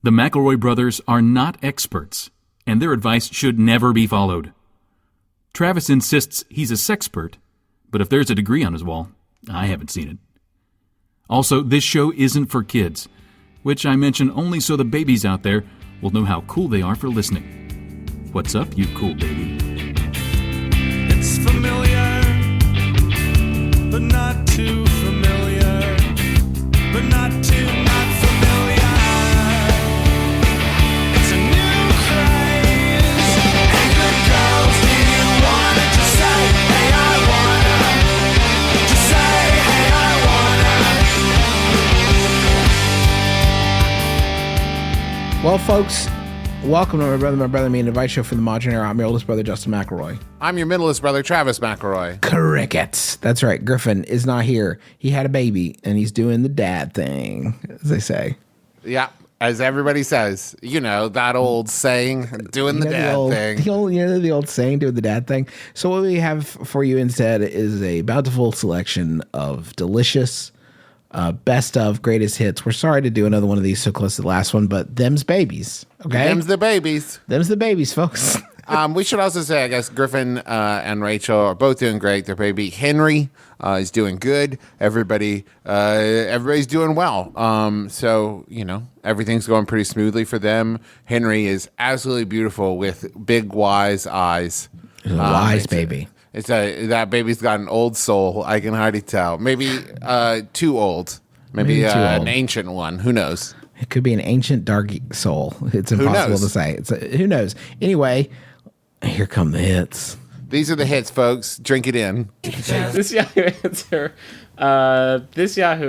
The McElroy Brothers are not experts, and their advice should never be followed. Travis insists he's a sexpert, but if there's a degree on his wall, I haven't seen it. Also, this show isn't for kids, which I mention only so the babies out there will know how cool they are for listening. What's up, you cool baby? It's familiar, but not too familiar, but not too not familiar. It's a new craze. Hey, good girls, do you wanna just say, hey, I wanna? Just say, hey, I wanna. Well, folks, welcome to My Brother, Me, and Advice Show for the Modern Era. I'm your oldest brother, Justin McElroy. I'm your middleest brother, Travis McElroy. Crickets. That's right. Griffin is not here. He had a baby, and he's doing the dad thing, as they say. Yeah, as everybody says, you know, that old saying, doing the dad thing. The old saying, doing the dad thing. So what we have for you instead is a bountiful selection of delicious, best of, greatest hits. We're sorry to do another one of these so close to the last one, but them's babies, okay? Them's the babies. Them's the babies, folks. We should also say, I guess, Griffin and Rachel are both doing great. Their baby, Henry, is doing good. Everybody's doing well. So, you know, everything's going pretty smoothly for them. Henry is absolutely beautiful with big, wise eyes. Wise baby. That baby's got an old soul. I can hardly tell. Maybe too old. Maybe too old. An ancient one. Who knows? It could be an ancient dark soul. It's impossible to say. Who knows? Anyway, here come the hits. These are the hits, folks. Drink it in. This Yahoo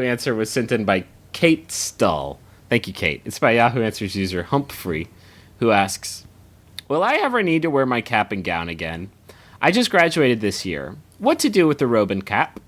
answer was sent in by Kate Stull. Thank you, Kate. It's by Yahoo Answers user Humphrey, who asks, will I ever need to wear my cap and gown again? I just graduated this year. What to do with the robe and cap?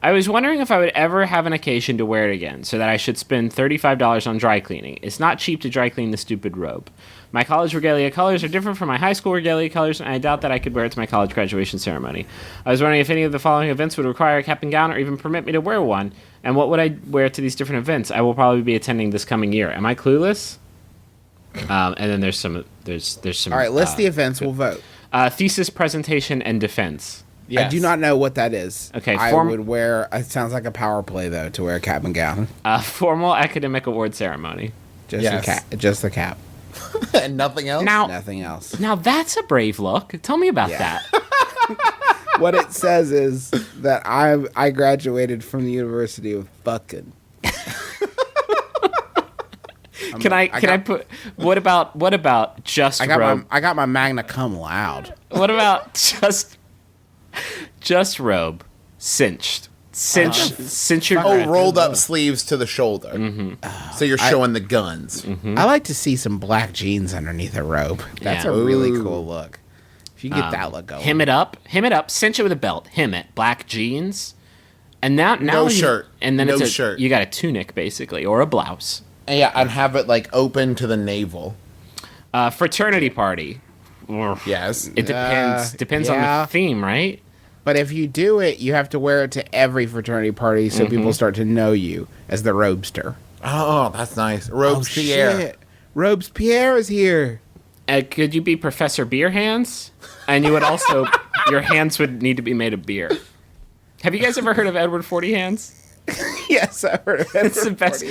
I was wondering if I would ever have an occasion to wear it again, so that I should spend $35 on dry cleaning. It's not cheap to dry clean the stupid robe. My college regalia colors are different from my high school regalia colors, and I doubt that I could wear it to my college graduation ceremony. I was wondering if any of the following events would require a cap and gown or even permit me to wear one, and what would I wear to these different events I will probably be attending this coming year. Am I clueless? And then there's some. All right, list the events. We'll vote. Thesis, presentation, and defense. Yes. I do not know what that is. Okay, I would wear. It sounds like a power play though to wear a cap and gown. Formal academic award ceremony. Just the cap. And nothing else. Nothing else. Now that's a brave look. Tell me about that. What it says is that I graduated from the University of fucking. What about just robe? I got my magna cum laude. What about just robe, cinched your rolled up sleeves to the shoulder. Mm-hmm. So you're showing the guns. Mm-hmm. I like to see some black jeans underneath a robe. That's a really cool look. If you get that look going, hem it up, cinch it with a belt, hem it, black jeans, and now no shirt, and then no it's shirt. You got a tunic basically or a blouse. Yeah, and have it like open to the navel. Fraternity party. Yes, it depends on the theme, right? But if you do it, you have to wear it to every fraternity party so people start to know you as the robester. Oh, that's nice. Robespierre. Robespierre is here. Could you be Professor Beer Hands? And you would also, your hands would need to be made of beer. Have you guys ever heard of Edward 40 Hands? Yes, I've heard of it. It's the best.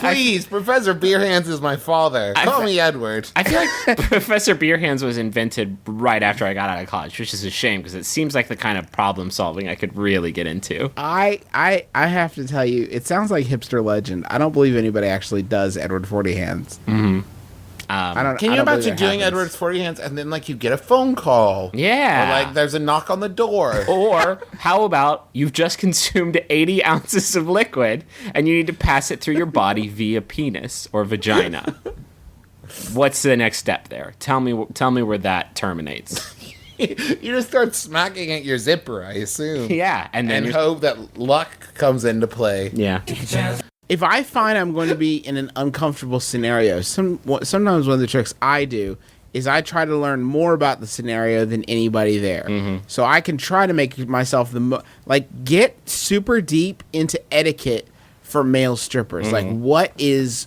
Please, Professor Beerhands is my father. Call me Edward. I feel like Professor Beerhands was invented right after I got out of college, which is a shame because it seems like the kind of problem solving I could really get into. I have to tell you, it sounds like hipster legend. I don't believe anybody actually does Edward 40 Hands. Mm-hmm. Can you imagine doing Edward's 40 Hands and then like you get a phone call? Yeah. Or like there's a knock on the door. Or how about you've just consumed 80 ounces of liquid and you need to pass it through your body via penis or vagina? What's the next step there? Tell me where that terminates. You just start smacking at your zipper, I assume. Yeah. And hope that luck comes into play. Yeah. If I find I'm going to be in an uncomfortable scenario, sometimes one of the tricks I do is I try to learn more about the scenario than anybody there. Mm-hmm. So I can try to make myself get super deep into etiquette for male strippers. Mm-hmm. Like what is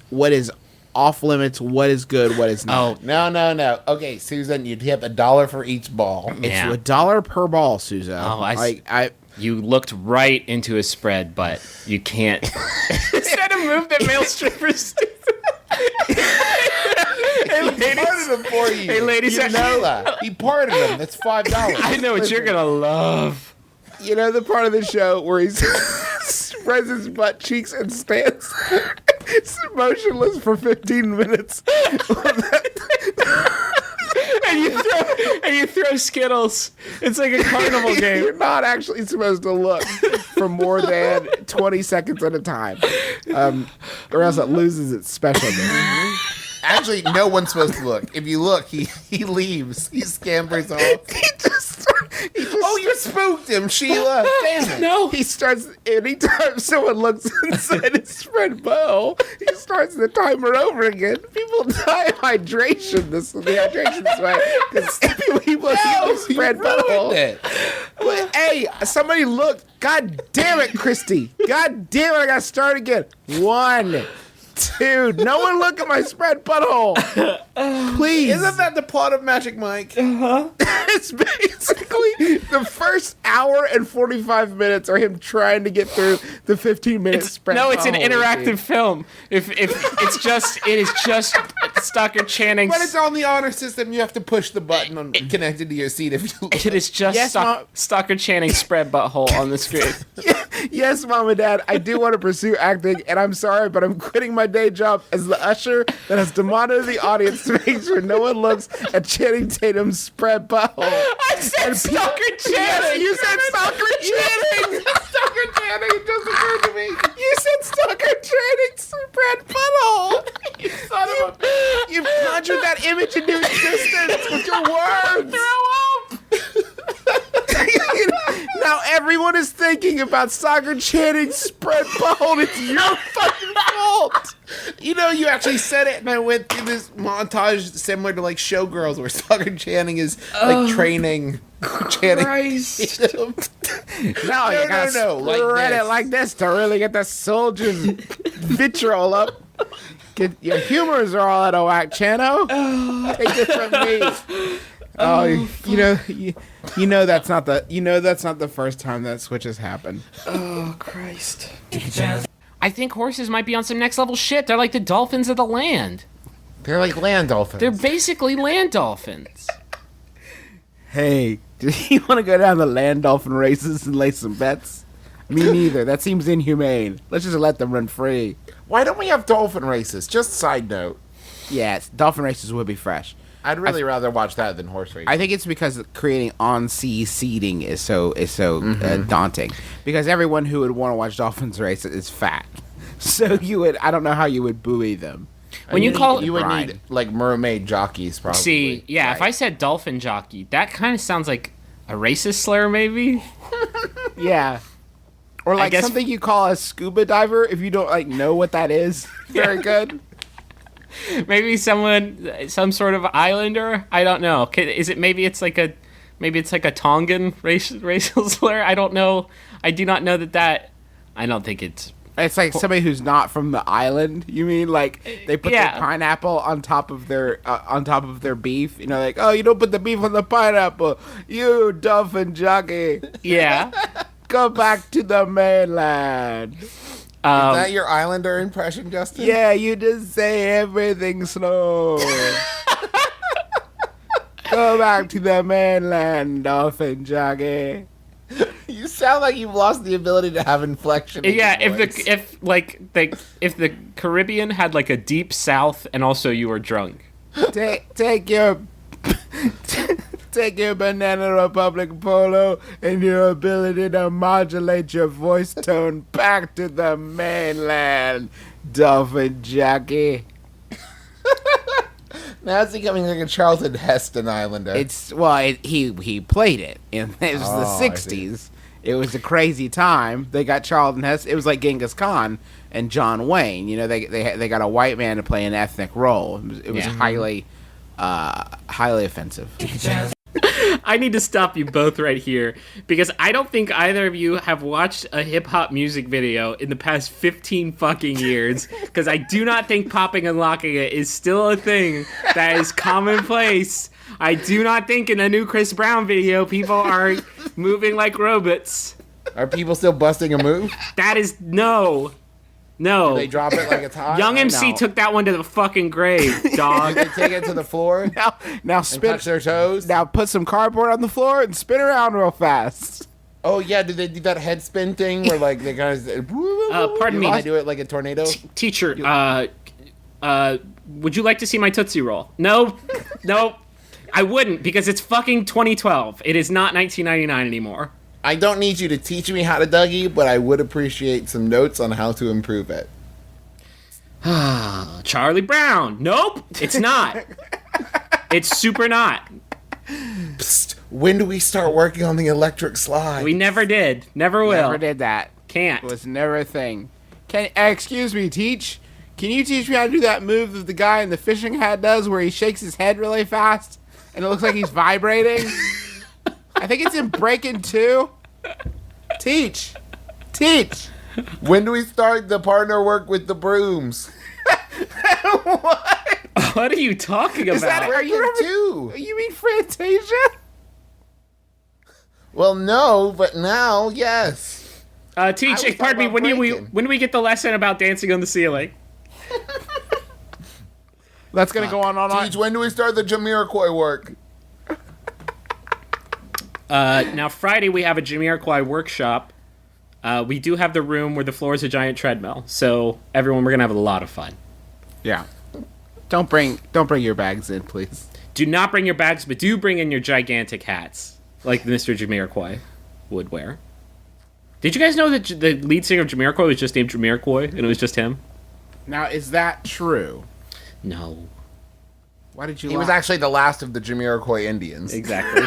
off limits? What is good? What is not? Oh, No. Okay, Susan, you tip $1 for each ball. It's yeah. $1 per ball, Suzo. Oh, I You looked right into a spread, but you can't. Is that a move that male strippers do? He parted them for you. Hey, ladies, You know that. He parted them. That's $5. I know what you're gonna love. you know the part of the show where he spreads his butt cheeks and stands motionless for 15 minutes. And you throw Skittles. It's like a carnival game. You're not actually supposed to look for more than 20 seconds at a time, or else it loses its specialness. Actually, no one's supposed to look. If you look, he leaves. He scampers off. He just Oh, you spooked him, Sheila. Damn it. No. He starts anytime someone looks inside his spread bowl, he starts the timer over again. People die of hydration this way because people spread bowl. It. But, hey, somebody look! God damn it, Christy! God damn it! I gotta start again. 1, 2. No one look at my spread butthole. Please. Isn't that the plot of Magic Mike? It's basically the first hour and 45 minutes are him trying to get through the 15-minute spread. No, it's an butthole interactive routine. film. If it is just Stockard Channing. But it's on the honor system. You have to push the button on, connected to your seat if you look. It is just Yes, Mom. Stockard Channing spread butthole on the screen. Yes, Mom and Dad, I do want to pursue acting, and I'm sorry, but I'm quitting my day job as the usher that has to monitor the audience to make sure no one looks at Channing Tatum's spread butthole. I said Stockard Channing. Yes, you said Stockard Channing. Stockard Channing, it just occurred to me. You said Stockard Channing spread butthole. You son of a... You conjured that image into existence with your words. Now everyone is thinking about Stockard Channing's spread butthole. It's your fucking fault. You know, you actually said it, and I went through this montage similar to like Showgirls, where Stockard Channing is like training Channing. Christ. No, you gotta like spread this. it like this to really get the soldiers' vitriol up. Your humors are all out of whack, Chano. Take it from me. Oh, you know that's not the first time that switch has happened. Oh, Christ. I think horses might be on some next level shit. They're like the dolphins of the land. They're like land dolphins. They're basically land dolphins. Hey, do you want to go down the land dolphin races and lay some bets? Me neither. That seems inhumane. Let's just let them run free. Why don't we have dolphin races? Just side note. Yes, dolphin races would be fresh. I'd really rather watch that than horse racing. I think it's because creating on-sea seating is so daunting. Because everyone who would want to watch dolphins race is fat. So you would, I don't know how you would buoy them. When you call you would Bride. need like mermaid jockeys, probably. See, yeah, if I said dolphin jockey, that kind of sounds like a racist slur, maybe. Yeah. Or like guess- something you call a scuba diver if you don't like know what that is. Very good. Maybe some sort of islander. I don't know. Is it maybe it's like a Tongan racial slur? I don't know. I do not know that. I don't think it's. It's like somebody who's not from the island. You mean like they put Yeah. their pineapple on top of their beef? You know, like, oh, you don't put the beef on the pineapple. You dolphin jockey, Yeah. go back to the mainland. Is that your Islander impression, Justin? Yeah, you just say everything slow. Go back to the mainland, dolphin jockey. You sound like you've lost the ability to have inflection. in Yeah, your voice. if the Caribbean had like a deep south and also you were drunk. Take your Banana Republic polo and your ability to modulate your voice tone back to the mainland, dolphin jockey. Now it's becoming like a Charlton Heston Islander. He played it, and it was the I '60s. It was a crazy time. They got Charlton Heston. It was like Genghis Khan and John Wayne. You know, they got a white man to play an ethnic role. It was Yeah. highly offensive. I need to stop you both right here because I don't think either of you have watched a hip hop music video in the past 15 fucking years because I do not think popping and locking it is still a thing that is commonplace. I do not think in a new Chris Brown video people are moving like robots. Are people still busting a move? That is no. They drop it like it's hot? Young MC took that one to the fucking grave, dog. They take it to the floor Now and spin. touch their toes? Now put some cardboard on the floor and spin around real fast. Oh, yeah, do they do that head spin thing where, like, they kind of... Pardon me. They do it like a tornado? Teacher, would you like to see my Tootsie Roll? No, I wouldn't because it's fucking 2012. It is not 1999 anymore. I don't need you to teach me how to Dougie, but I would appreciate some notes on how to improve it. Charlie Brown. Nope, it's not. It's super not. Psst, when do we start working on the electric slide? We never did. Never will. Never did that. Can't. It was never a thing. Excuse me, Teach. Can you teach me how to do that move that the guy in the fishing hat does where he shakes his head really fast and it looks like he's vibrating? I think it's in Breaking 2. Teach. When do we start the partner work with the brooms? What are you talking about? Are you Breaking 2. You mean Fantasia? Well, no, but now, yes. Teach, was pardon me, talking about when do we get the lesson about dancing on the ceiling? That's gonna go on. Teach, when do we start the Jamiroquai work? Now, Friday we have a Jamiroquai workshop. We do have the room where the floor is a giant treadmill. So, everyone, we're going to have a lot of fun. Yeah. Don't bring your bags in, please. Do not bring your bags, but do bring in your gigantic hats, like Mr. Jamiroquai would wear. Did you guys know that the lead singer of Jamiroquai was just named Jamiroquai, and it was just him? Now, is that true? No. Why did you He was actually the last of the Jamiroquai Indians. Exactly.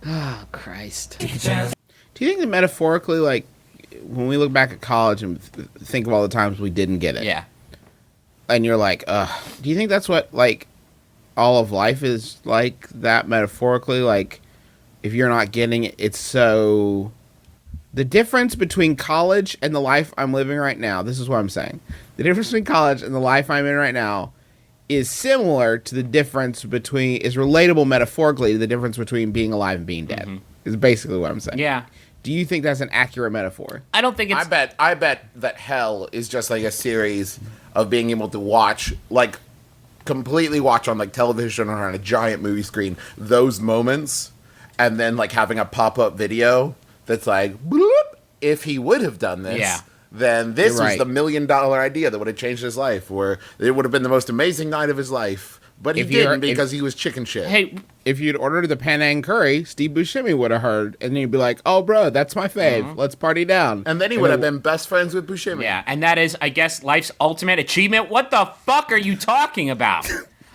Oh, Christ. Do you think that metaphorically, like, when we look back at college and think of all the times we didn't get it, Yeah. and you're like, do you think that's what, like, all of life is like that metaphorically? Like, if you're not getting it, it's so... The difference between college and the life I'm living right now, this is what I'm saying. The difference between college and the life I'm in right now is similar to the difference between... is relatable metaphorically to the difference between being alive and being dead. Is basically what I'm saying. Yeah. Do you think that's an accurate metaphor? I don't think it's... I bet that hell is just like a series of being able to watch, like, completely watch on, like, television or on a giant movie screen those moments, and then, like, having a pop-up video that's like, bloop, if he would have done this, Yeah. then this You're was right. the $1 million idea that would have changed his life, or it would have been the most amazing night of his life. But he If you're- didn't because he was chicken shit. Hey, If you'd ordered the Penang curry, Steve Buscemi would have heard, and he'd be like, "Oh, bro, that's my fave. Let's party down." And then he would have been best friends with Buscemi. yeah, and that is, I guess, life's ultimate achievement. What the fuck are you talking about?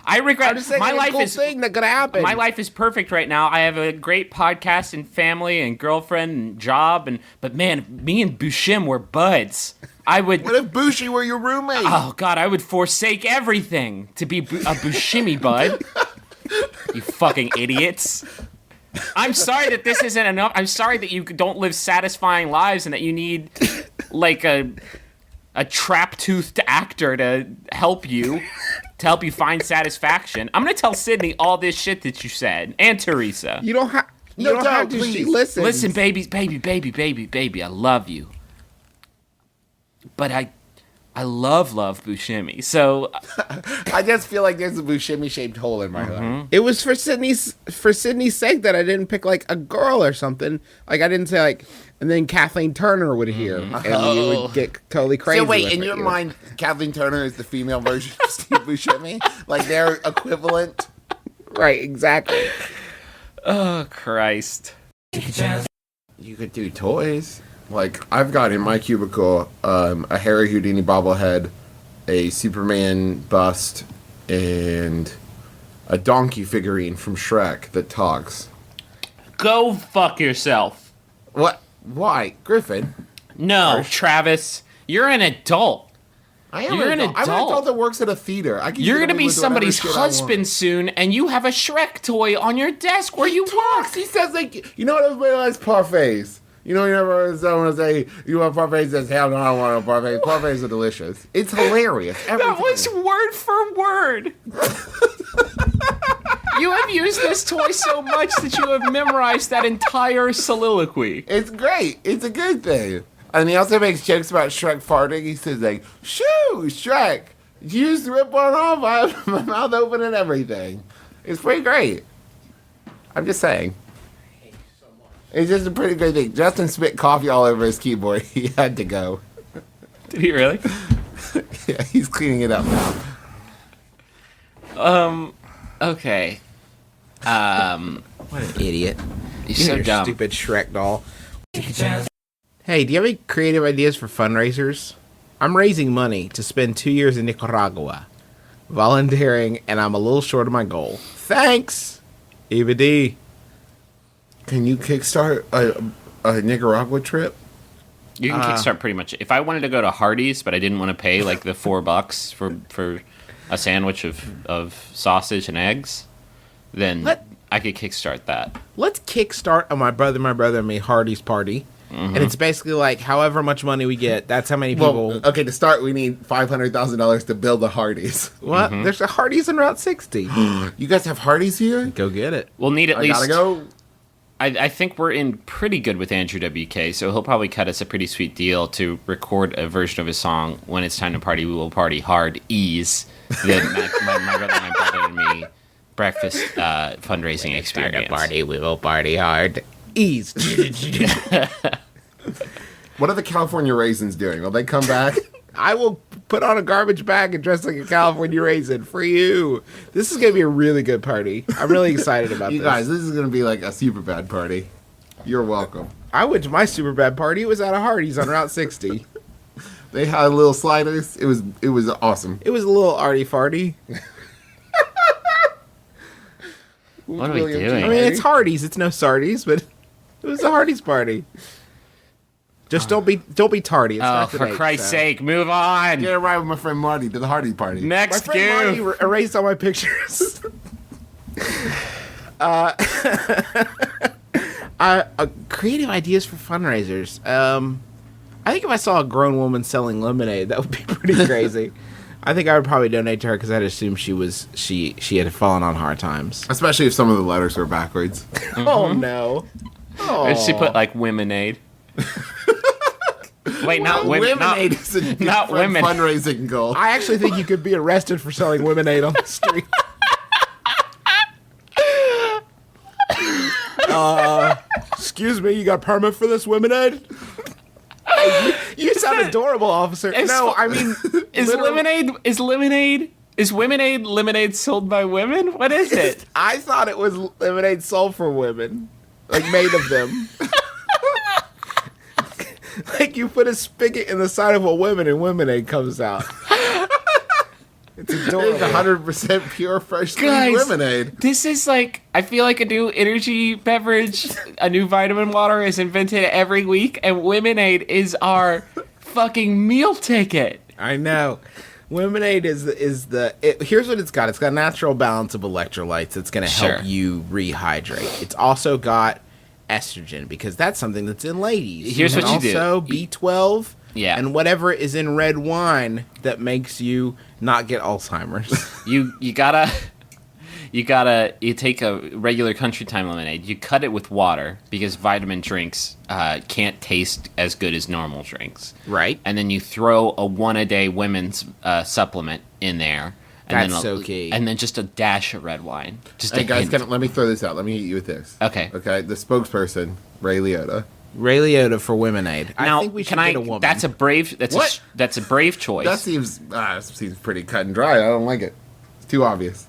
I regret... I'm just saying, my it's a life cool is... thing that could happen. My life is perfect right now. I have a great podcast and family and girlfriend and job, but man, me and Buscemi were buds. I would... What if Bushi were your roommate? Oh, God, I would forsake everything to be a Buscemi bud. You fucking idiots. I'm sorry that this isn't enough. I'm sorry that you don't live satisfying lives and that you need, like, a trap-toothed actor to help you find satisfaction. I'm going to tell Sydney all this shit that you said, and Teresa. You don't have. You No, don't don't, have to. please. She listens. Listen, baby, I love you. But I love Buscemi. So I just feel like there's a Buscemi-shaped hole in my heart. It was for Sydney's sake that I didn't pick like a girl or something. Like I didn't say like, and then Kathleen Turner would hear, and you would get totally crazy. So wait, with in it, your you know? mind, Kathleen Turner is the female version of Steve Buscemi? Like they're equivalent? Right? Exactly. oh Christ. You could do toys. Like, I've got in my cubicle a Harry Houdini bobblehead, a Superman bust, and a donkey figurine from Shrek that talks. Go fuck yourself. What? Why? Griffin? No, Travis, you're an adult. I am You're an I'm an adult. adult that works at a theater. I can You're get gonna away be with whatever somebody's shit I want. husband soon, and you have a Shrek toy on your desk where you work. He says, like, you know what, everybody likes parfaits. You know, you never heard someone say, you want parfaits? Says, hell no, I don't want a parfait. Parfaits are delicious. It's hilarious. That was word for word. You have used this toy so much that you have memorized that entire soliloquy. It's great. It's a good thing. And he also makes jokes about Shrek farting. He says, like, shoo, Shrek. You used to rip one off. I have my mouth open and everything. It's pretty great. I'm just saying. It's just a pretty great thing. Justin spit coffee all over his keyboard. He had to go. Did he really? Yeah, he's cleaning it up now. Okay. What an idiot. You're You so and your dumb. stupid Shrek doll. Hey, do you have any creative ideas for fundraisers? I'm raising money to spend 2 years in Nicaragua, volunteering, and I'm a little short of my goal. Thanks, Eva D. Can you kickstart a Nicaragua trip? You can kickstart pretty much. If I wanted to go to Hardee's, but I didn't want to pay like the $4 for a sandwich of sausage and eggs, then I could kickstart that. Let's kickstart a My Brother and Me Hardy's party. And it's basically like however much money we get, that's how many people. Well, okay, to start, we need $500,000 to build a Hardee's. What? There's a Hardy's in Route 60. You guys have Hardee's here? Go get it. We'll need at I least. gotta go. I think we're in pretty good with Andrew WK, so he'll probably cut us a pretty sweet deal to record a version of his song, When It's Time to Party, We Will Party Hard, Ease, the my brother and me breakfast fundraising experience. Party, we will party hard. Ease. What are the California Raisins doing? Will they come back? I will put on a garbage bag and dress like a California raisin for you. This is going to be a really good party. I'm really excited about You this. guys, this is going to be like a super bad party. You're welcome. I went to my super bad party. It was at a Hardee's on Route 60. They had little sliders. It was awesome. It was a little arty farty. What are we doing? I mean, it's Hardee's. It's no Sardies, but it was a Hardee's party. Just don't be tardy. It's Oh, not for today, Christ's so. sake, move on. Get a ride with my friend Marty to the Hardy party. My Next friend game. Marty erased all my pictures. Creative ideas for fundraisers. I think if I saw a grown woman selling lemonade, that would be pretty crazy. I think I would probably donate to her because I'd assume she had fallen on hard times. Especially if some of the letters were backwards. Oh no! Or she put like womenade. Wait, not women. Lemonade is a different not women. fundraising goal. I actually think you could be arrested for selling lemonade on the street. Excuse me, you got a permit for this lemonade? You sound adorable, officer. No, I mean, Is lemonade lemonade sold by women? What is it? I thought it was lemonade sold for women, like made of them. Like you put a spigot in the side of a woman and lemonade comes out. It's adorable. It's 100% pure fresh Guys. lemonade. This is like, I feel like a new energy beverage, a new vitamin water is invented every week, and lemonade is our fucking meal ticket. I know. Lemonade here's what it's got. It's got a natural balance of electrolytes that's going to help Sure. you rehydrate. It's also got estrogen because that's something that's in ladies. Here's And what you do. Also B12 Yeah. and whatever is in red wine that makes you not get Alzheimer's. You take a regular country time lemonade, you cut it with water because vitamin drinks can't taste as good as normal drinks. Right. And then you throw a one-a-day women's supplement in there. And That's then so key. And then just a dash of red wine. Just Hey a guys, hint. let me throw this out. Let me hit you with this. Okay. Okay, the spokesperson, Ray Liotta. Ray Liotta for Lemonade. Now, I think we should can get a woman. That's a brave. What? That's a brave choice. That seems pretty cut and dry. I don't like it. It's too obvious.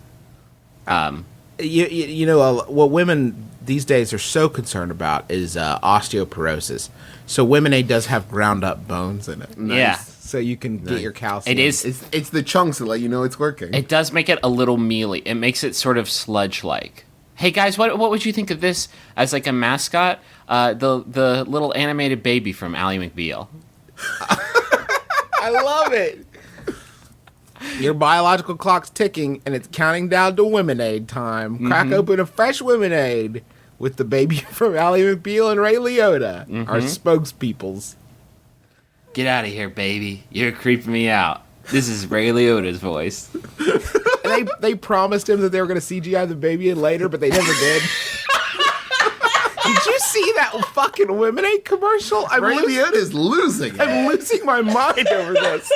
You know what women these days are so concerned about is osteoporosis. So Lemonade does have ground up bones in it. Yeah. So you can get your calcium. It is. It's the chunks that let you know it's working. It does make it a little mealy. It makes it sort of sludge-like. Hey guys, what would you think of this as like a mascot? The little animated baby from Ally McBeal. I love it. Your biological clock's ticking, and it's counting down to Womenade time. Crack open a fresh Womenade with the baby from Ally McBeal and Ray Liotta, our spokespeoples. Get out of here, baby. You're creeping me out. This is Ray Liotta's voice. And they promised him that they were going to CGI the baby in later, but they never did. Did you see that fucking Womenade commercial? Ray Liotta is losing it. I'm losing my mind over this.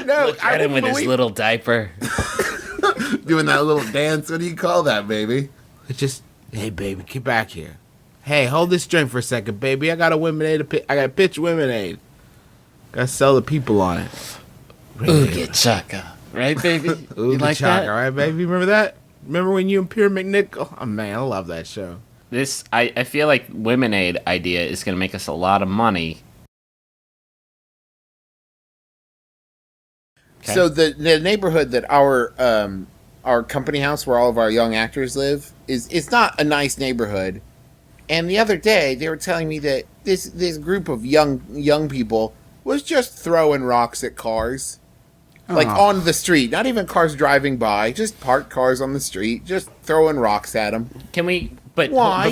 No, Look at him with his little diaper. Doing that little dance. What do you call that, baby? It's just, hey, baby, get back here. Hey, hold this drink for a second, baby. I got a Womenade. I got to pitch Womenade. Got to sell the people on it. Ooga chaka. Right, baby? You like that? All right, baby. Remember that? Remember when you and Pierre McNichol? Oh, man, I love that show. This, I feel like Womenade idea is going to make us a lot of money. Okay. So the neighborhood that our company house where all of our young actors live it's not a nice neighborhood. And the other day they were telling me that this group of young people was just throwing rocks at cars. Like on the street, not even cars driving by, just parked cars on the street, just throwing rocks at them. Can we? But Why?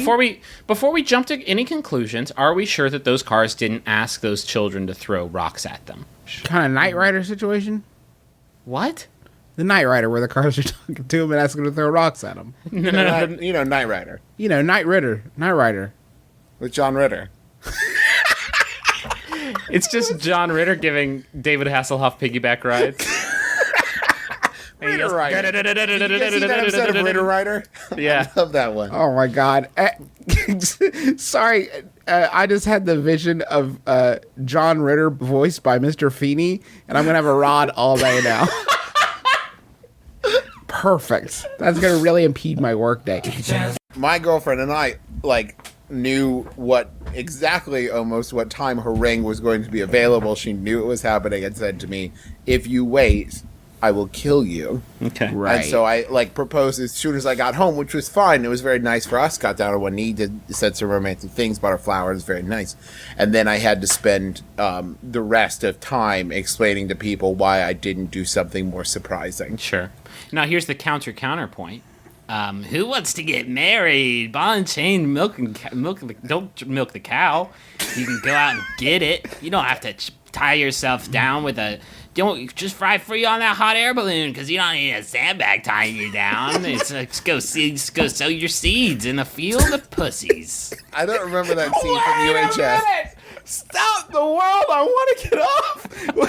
before we jump to any conclusions, are we sure that those cars didn't ask those children to throw rocks at them? Kind of Knight Rider situation? What? The Knight Rider, where the cars are talking to him and asking him to throw rocks at him. You know, Knight Rider You know, Knight Rider. with John Ritter. It's just John Ritter giving David Hasselhoff piggyback rides. Ritter Rider. Did you guys see that episode of Ritter Rider? Yeah. I love that one. Oh my God! Sorry, I just had the vision of John Ritter voiced by Mr. Feeney, and I'm gonna have a rod all day now. Perfect. That's gonna really impede my workday. My girlfriend and I knew what time her ring was going to be available. She knew it was happening and said to me, "If you wait, I will kill you." Okay. Right. And so I proposed as soon as I got home, which was fine. It was very nice for us. Got down on one knee, said some romantic things, bought her flowers, very nice. And then I had to spend the rest of time explaining to people why I didn't do something more surprising. Sure. Now here's the counterpoint. Who wants to get married? Ball and chain, don't milk the cow. You can go out and get it. You don't have to tie yourself down with don't just fry free on that hot air balloon because you don't need a sandbag tying you down. It's go sow your seeds in the field of pussies. I don't remember that scene from UHF. Stop the world! I want to get off.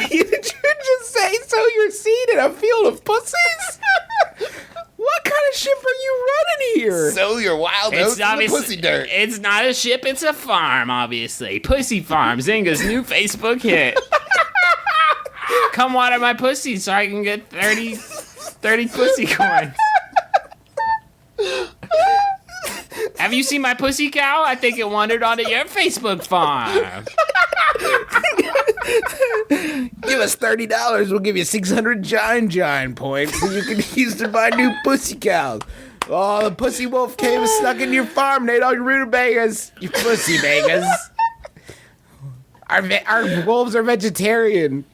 Did you just say sow your seed in a field of pussies? What kind of ship are you running here? Sow your wild oats in the pussy dirt. It's not a ship, it's a farm, obviously. Pussy Farm, Zynga's new Facebook hit. Come water my pussy so I can get 30 pussy coins. Have you seen my pussy cow? I think it wandered onto your Facebook farm. Give us $30, we'll give you 600 Giant points, and you can use to buy new pussy cows. Oh, the pussy wolf came and snuck into your farm and ate all your rutabagas. You pussy bagas. Our wolves are vegetarian.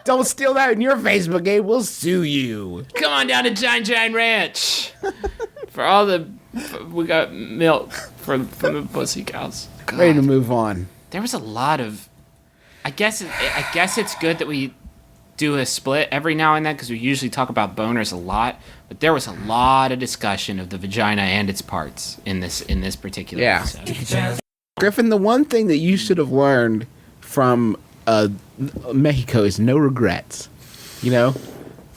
Don't steal that in your Facebook game. We'll sue you. Come on down to Giant Ranch. We got milk from the pussy cows. God. Ready to move on. There was a lot of. I guess it's good that we do a split every now and then because we usually talk about boners a lot. But there was a lot of discussion of the vagina and its parts in this particular episode. Griffin, the one thing that you should have learned from Mexico is no regrets. You know,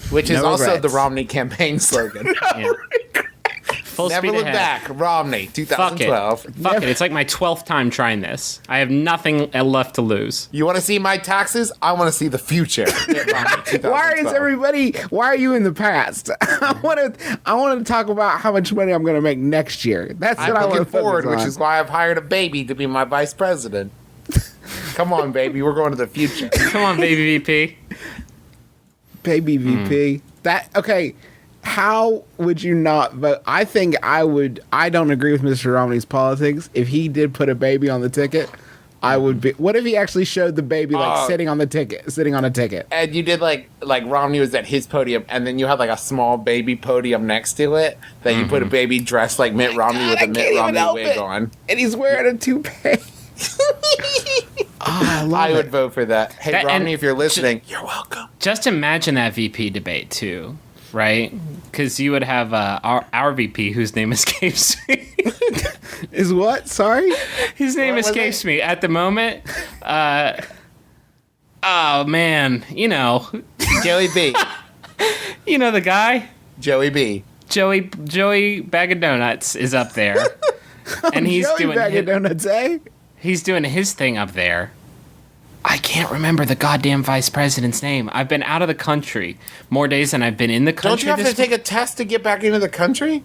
Which is No also regrets. the Romney campaign slogan. Yeah. Full Never speed look ahead. back. Romney, Fuck 2012. it. Fuck it. It's like my 12th time trying this. I have nothing left to lose. You want to see my taxes? I want to see the future. Why are you in the past? I want to talk about how much money I'm going to make next year. That's what I I'm want to looking forward, focus which on. is why I've hired a baby to be my vice president. Come on, baby. We're going to the future. Come on, baby VP. Baby VP. Okay. How would you not vote? I think I would. I don't agree with Mr. Romney's politics. If he did put a baby on the ticket, I would be. What if he actually showed the baby like Oh. sitting on a ticket? And you did like Romney was at his podium, and then you had like a small baby podium next to it that you put a baby dressed like Mitt Romney with a Mitt Romney wig on. And he's wearing a toupee. I love I it. would vote for that. Hey, That- Romney, and if you're listening, you're welcome. Just imagine that VP debate too, right? Because you would have our VP, whose name escapes me. Is what? Sorry? His name What was escapes me at the moment. Oh man, Joey B. you know the guy, Joey B. Joey Bag of Donuts is up there, and he's Joey doing Bag of Donuts, eh? he's doing his thing up there. I can't remember the goddamn vice president's name. I've been out of the country more days than I've been in the country. Don't you have to this take a test to get back into the country?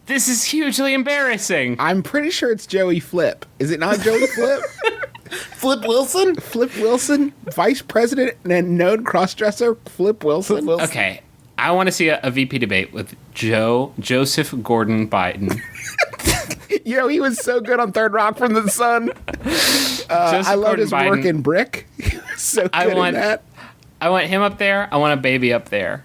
This is hugely embarrassing. I'm pretty sure it's Joey Flip. Is it not Joey Flip? Flip Wilson? Flip Wilson, vice president and known crossdresser, Flip Wilson. Okay, I want to see a VP debate with Joseph Gordon Biden. He was so good on Third Rock from the Sun. I loved his work in Brick. He was so good in that. I want him up there. I want a baby up there.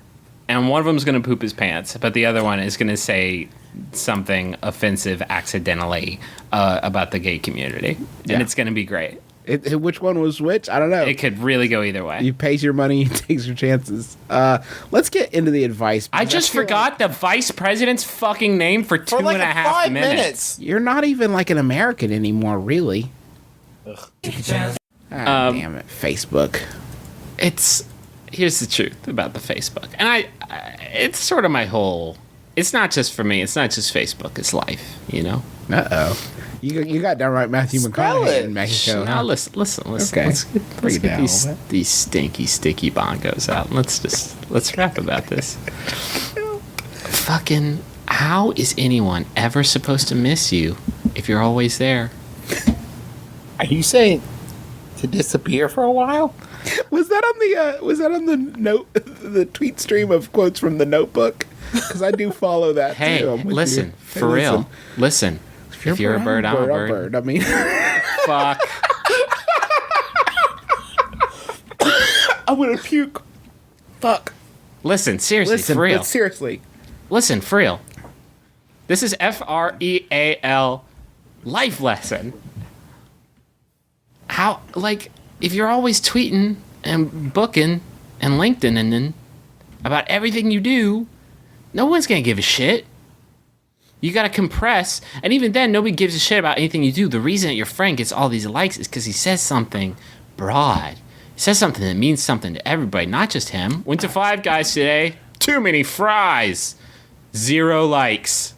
And one of them's going to poop his pants, but the other one is going to say something offensive accidentally about the gay community. Yeah. And it's going to be great. Which one was which? I don't know. It could really go either way. He pays your money, he takes your chances. Let's get into the advice. I because just feel forgot the vice president's fucking name for two For like and a half 5 minutes. like you're not even like an American anymore, really. Damn it, Facebook. Here's the truth about the Facebook. And I it's sort of my whole, it's not just for me, it's not just Facebook, it's life, Uh-oh. You got downright Matthew Spell McConaughey it. in Mexico. Now huh? listen. Okay. Let's Bring it get down a little bit. these stinky, sticky bongos out. Let's rap about this. Fucking, how is anyone ever supposed to miss you if you're always there? Are you saying to disappear for a while? Was that on the tweet stream of quotes from the Notebook? Because I do follow that Hey, too. I'm with listen, you. Hey, for real. Listen. If you're a bird, I'm a bird. I mean, Fuck. I'm gonna puke. Fuck. Listen, seriously, Listen, for real. but seriously. Listen, for real. This is FREAL life lesson. How, if you're always tweeting and booking and LinkedIn about everything you do, no one's gonna give a shit. You gotta compress, and even then, nobody gives a shit about anything you do. The reason that your friend gets all these likes is because he says something broad. He says something that means something to everybody, not just him. Went to Five Guys today. Too many fries. 0 likes.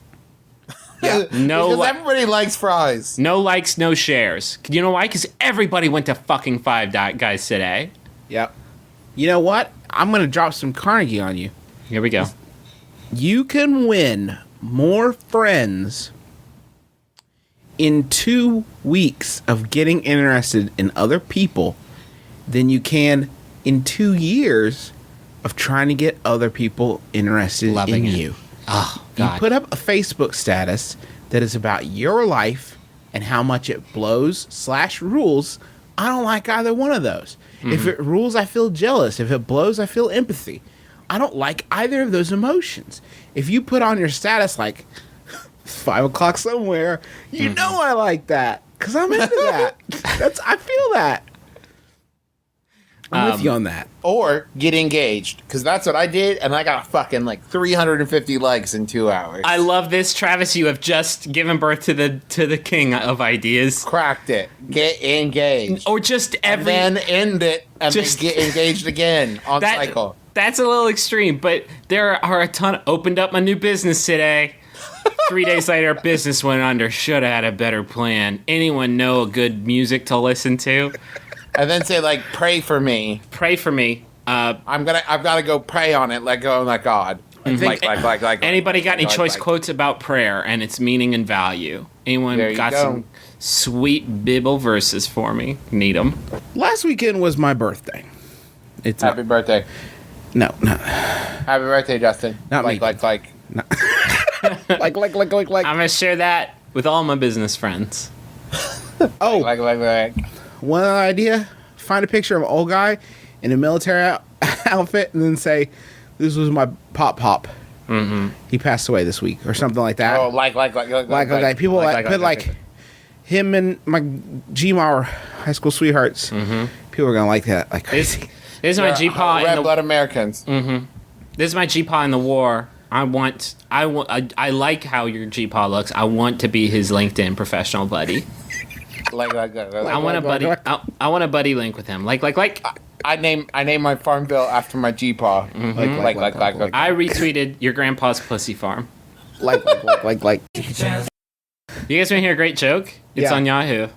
Yeah. No, Because everybody likes fries. no likes, no shares. You know why? Because everybody went to fucking Five Guys today. Yep. You know what? I'm gonna drop some Carnegie on you. Here we go. You can win more friends in 2 weeks of getting interested in other people than you can in 2 years of trying to get other people interested Loving in it. you. Oh, You God. put up a Facebook status that is about your life and how much it blows/rules. I don't like either one of those. If it rules, I feel jealous. If it blows, I feel empathy. I don't like either of those emotions. If you put on your status like 5 o'clock somewhere, you know I like that because I'm into that. I feel that. I'm with you on that. Or get engaged. Because that's what I did, and I got fucking 350 likes in 2 hours. I love this, Travis. You have just given birth to the king of ideas. Cracked it. Get engaged. Or just And every then end it and Just- then get engaged again on that, cycle. That's a little extreme, but there are a ton. Opened up my new business today. 3 days later, business went under. Should have had a better plan. Anyone know a good music to listen to? And then say pray for me. Pray for me. I've got to go pray on it. Let go and let God. Anybody got any choice like- quotes about prayer and its meaning and value? Anyone There you got go. some sweet Bible verses for me? Need them? Last weekend was my birthday. It's Happy birthday. no. Happy birthday, Justin. Not me. like. like. I'm gonna share that with all my business friends. Oh, Like. one other idea: find a picture of an old guy in a military outfit, and then say, "This was my pop. Mm-hmm. He passed away this week," or something like that. Oh, like. People put him and my GMA high school sweethearts. Mm-hmm. People are gonna like that like This crazy. is my G-paw Red in blood Americans. This is my G-paw in the war. I like how your G-paw looks. I want to be his LinkedIn professional buddy. Like. I want a buddy. I want a buddy link with him. Like. I name my farm bill after my G-paw. Like. I retweeted your grandpa's pussy farm. like. You guys want to hear a great joke? It's Yeah. on Yahoo.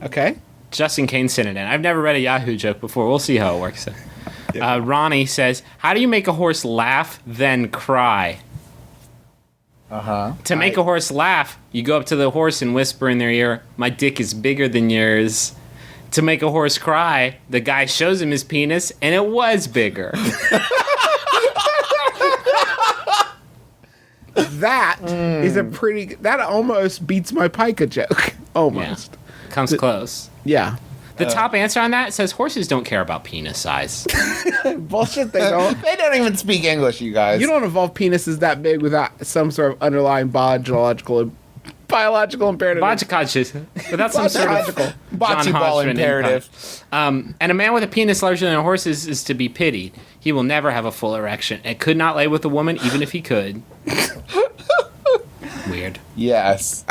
Okay. Justin Kane sent it in. I've never read a Yahoo joke before. We'll see how it works. Ronnie says, "How do you make a horse laugh then cry?" To make a horse laugh, you go up to the horse and whisper in their ear, "My dick is bigger than yours." To make a horse cry, the guy shows him his penis, and it was bigger. That is a pretty. That almost beats my pica joke. Almost. Comes close. Yeah. The top answer on that says horses don't care about penis size. Bullshit. They don't. They don't even speak English, you guys. You don't evolve penises that big without some sort of underlying biological imperative. But that's some sort of Biological. John Bocce ball Hodgman imperative. And a man with a penis larger than a horse is to be pitied. He will never have a full erection and could not lay with a woman even if he could. Weird. Yes.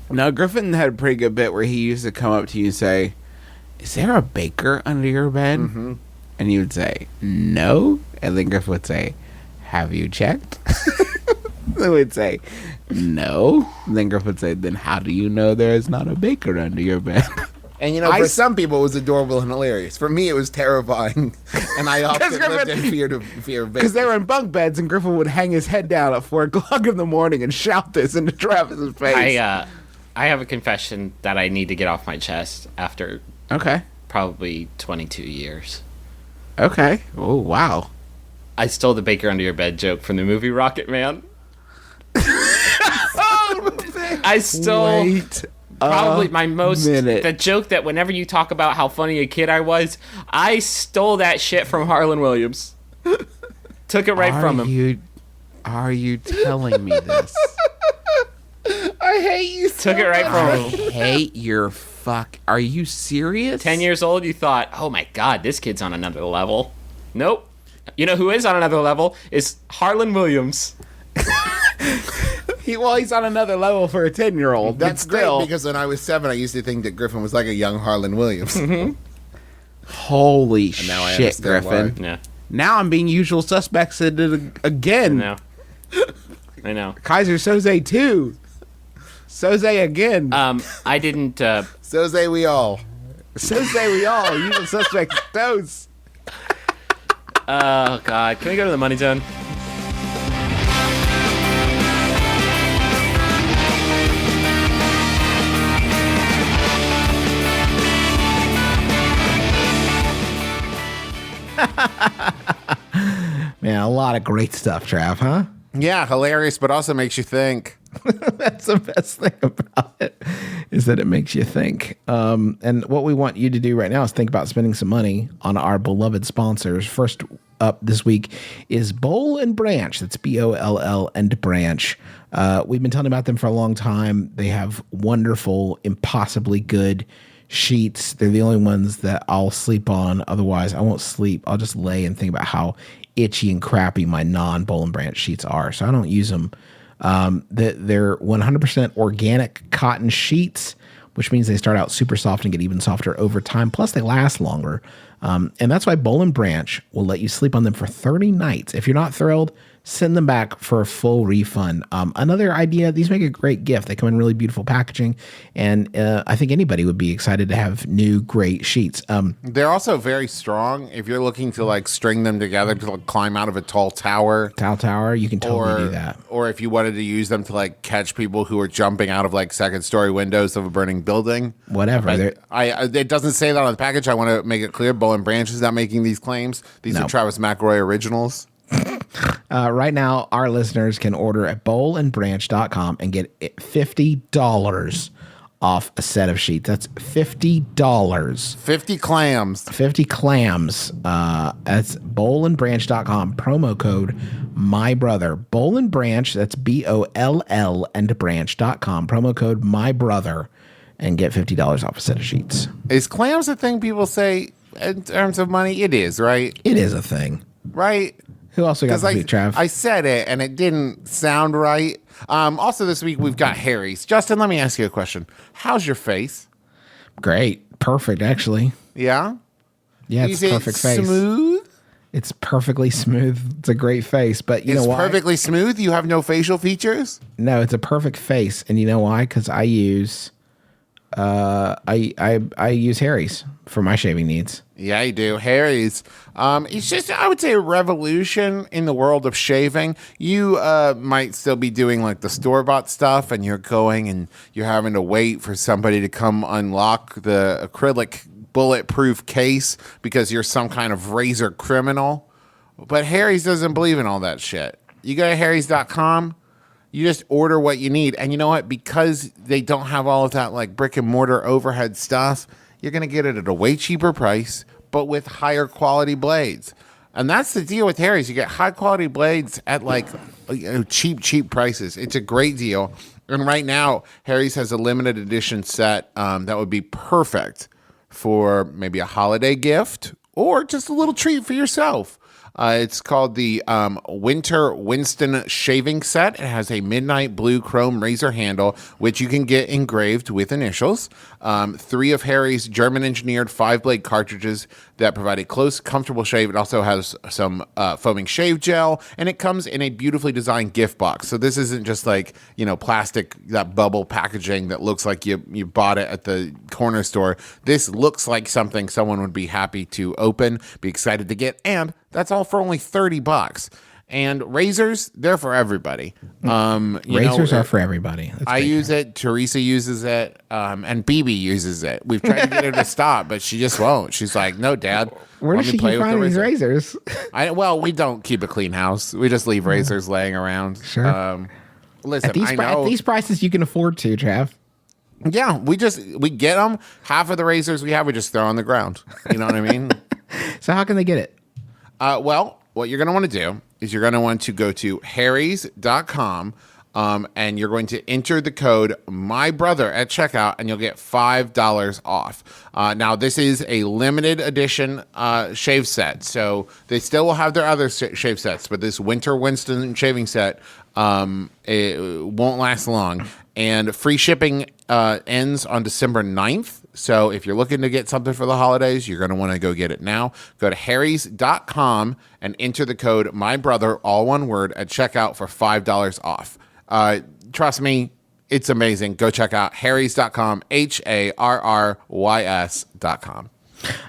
No, Griffin had a pretty good bit where he used to come up to you and say, "Is there a baker under your bed?" Mm-hmm. And you would say, "No." And then Griffin would say, "Have you checked?" They would say, "No." And then Griffin would say, "Then how do you know there is not a baker under your bed?" And for some people, it was adorable and hilarious. For me, it was terrifying, and I often lived in fear of Because bacon. they were in bunk beds, and Griffin would hang his head down at 4 o'clock in the morning and shout this into Travis's face. I have a confession that I need to get off my chest after Okay. probably 22 years. Okay. Oh, wow. I stole the baker under your bed joke from the movie Rocket Man. I stole Wait probably my most minute. the joke that whenever you talk about how funny a kid I was, I stole that shit from Harlan Williams. Took it right from him. Are you telling me this? I hate you so Took it right from I him. hate your fuck. Are you serious? 10 years old, you thought, "Oh my god, this kid's on another level." Nope. You know who is on another level? Is Harlan Williams. He's on another level for a 10-year-old. That's great, because when I was 7, I used to think that Griffin was like a young Harlan Williams. Holy now I shit, understand Griffin. Yeah. Now I'm being usual suspects again. I know. Kaiser Soze 2. Soze again. I didn't So say we all. Soze we all. Usual suspects those. oh god, can we go to the money zone? Man, a lot of great stuff, Trav, huh? Yeah, hilarious, but also makes you think. That's the best thing about it, is that it makes you think. And what we want you to do right now is think about spending some money on our beloved sponsors. First up this week is Boll and Branch. That's Boll and Branch. We've been telling about them for a long time. They have wonderful, impossibly good sheets. They're the only ones that I'll sleep on. Otherwise, I won't sleep. I'll just lay and think about how itchy and crappy my non-Boll and Branch sheets are. So I don't use them. They're 100% organic cotton sheets, which means they start out super soft and get even softer over time. Plus, they last longer. And that's why Boll and Branch will let you sleep on them for 30 nights. If you're not thrilled, send them back for a full refund. Another idea, these make a great gift. They come in really beautiful packaging, and I think anybody would be excited to have new great sheets. They're also very strong. If you're looking to like string them together to like, climb out of a tall tower, You can totally do that. Or if you wanted to use them to like catch people who are jumping out of like second-story windows of a burning building, Whatever. It doesn't say that on the package. I want to make it clear. Boll and Branch is not making these claims. These are Travis McElroy originals. Right now, our listeners can order at bowlandbranch.com and get $50 off a set of sheets. That's $50. 50 clams. 50 clams. That's bowlandbranch.com. Promo code MyBrother. Boll and Branch, that's BOLL and branch.com. Promo code MyBrother and get $50 off a set of sheets. Is clams a thing people say in terms of money? It is, right? It is a thing. Right? Who else we got Because this week, Trav? I said it and it didn't sound right. Also this week we've got Harry's. Justin, let me ask you a question. How's your face? Great. Perfect, actually. Yeah? Yeah, it's Is a it perfect face. smooth? It's perfectly smooth. It's a great face. But you know It's why? perfectly smooth? You have no facial features? No, it's a perfect face. And you know why? Because I use I use Harry's for my shaving needs. Yeah, you do. Harry's. It's just, I would say, a revolution in the world of shaving. You might still be doing like the store-bought stuff, and you're going and you're having to wait for somebody to come unlock the acrylic bulletproof case because you're some kind of razor criminal. But Harry's doesn't believe in all that shit. You go to harrys.com. You just order what you need. And you know what? Because they don't have all of that like brick and mortar overhead stuff, you're going to get it at a way cheaper price, but with higher quality blades. And that's the deal with Harry's. You get high quality blades at like cheap prices. It's a great deal. And right now, Harry's has a limited edition set that would be perfect for maybe a holiday gift or just a little treat for yourself. It's called the Winter Winston Shaving Set. It has a midnight blue chrome razor handle, which you can get engraved with initials. 3 of Harry's German-engineered 5-blade cartridges that provide a close, comfortable shave. It also has some foaming shave gel, and it comes in a beautifully designed gift box. So this isn't just like, plastic, that bubble packaging that looks like you bought it at the corner store. This looks like something someone would be happy to open, be excited to get, and that's all for only $30. And razors, they're for everybody. Razors are for everybody. That's I great. use it. Teresa uses it. And BB uses it. We've tried to get her to stop, but she just won't. She's like, "No, Dad. Where let does me she play keep with the finding these razor." razors? Well, we don't keep a clean house. We just leave razors laying around. Sure. Listen, At these prices, you can afford to, Trav. Yeah, we get them. Half of the razors we have, we just throw on the ground. You know what I mean? So how can they get it? Well, what you're going to want to do is you're going to want to go to harrys.com and you're going to enter the code MyBrother at checkout and you'll get $5 off. Now, this is a limited edition shave set, so they still will have their other shave sets, but this Winter Winston shaving set, it won't last long. And free shipping ends on December 9th. So if you're looking to get something for the holidays, you're going to want to go get it now. Go to harrys.com and enter the code MyBrother, all one word, at checkout for $5 off. Trust me, it's amazing. Go check out harrys.com, harrys.com.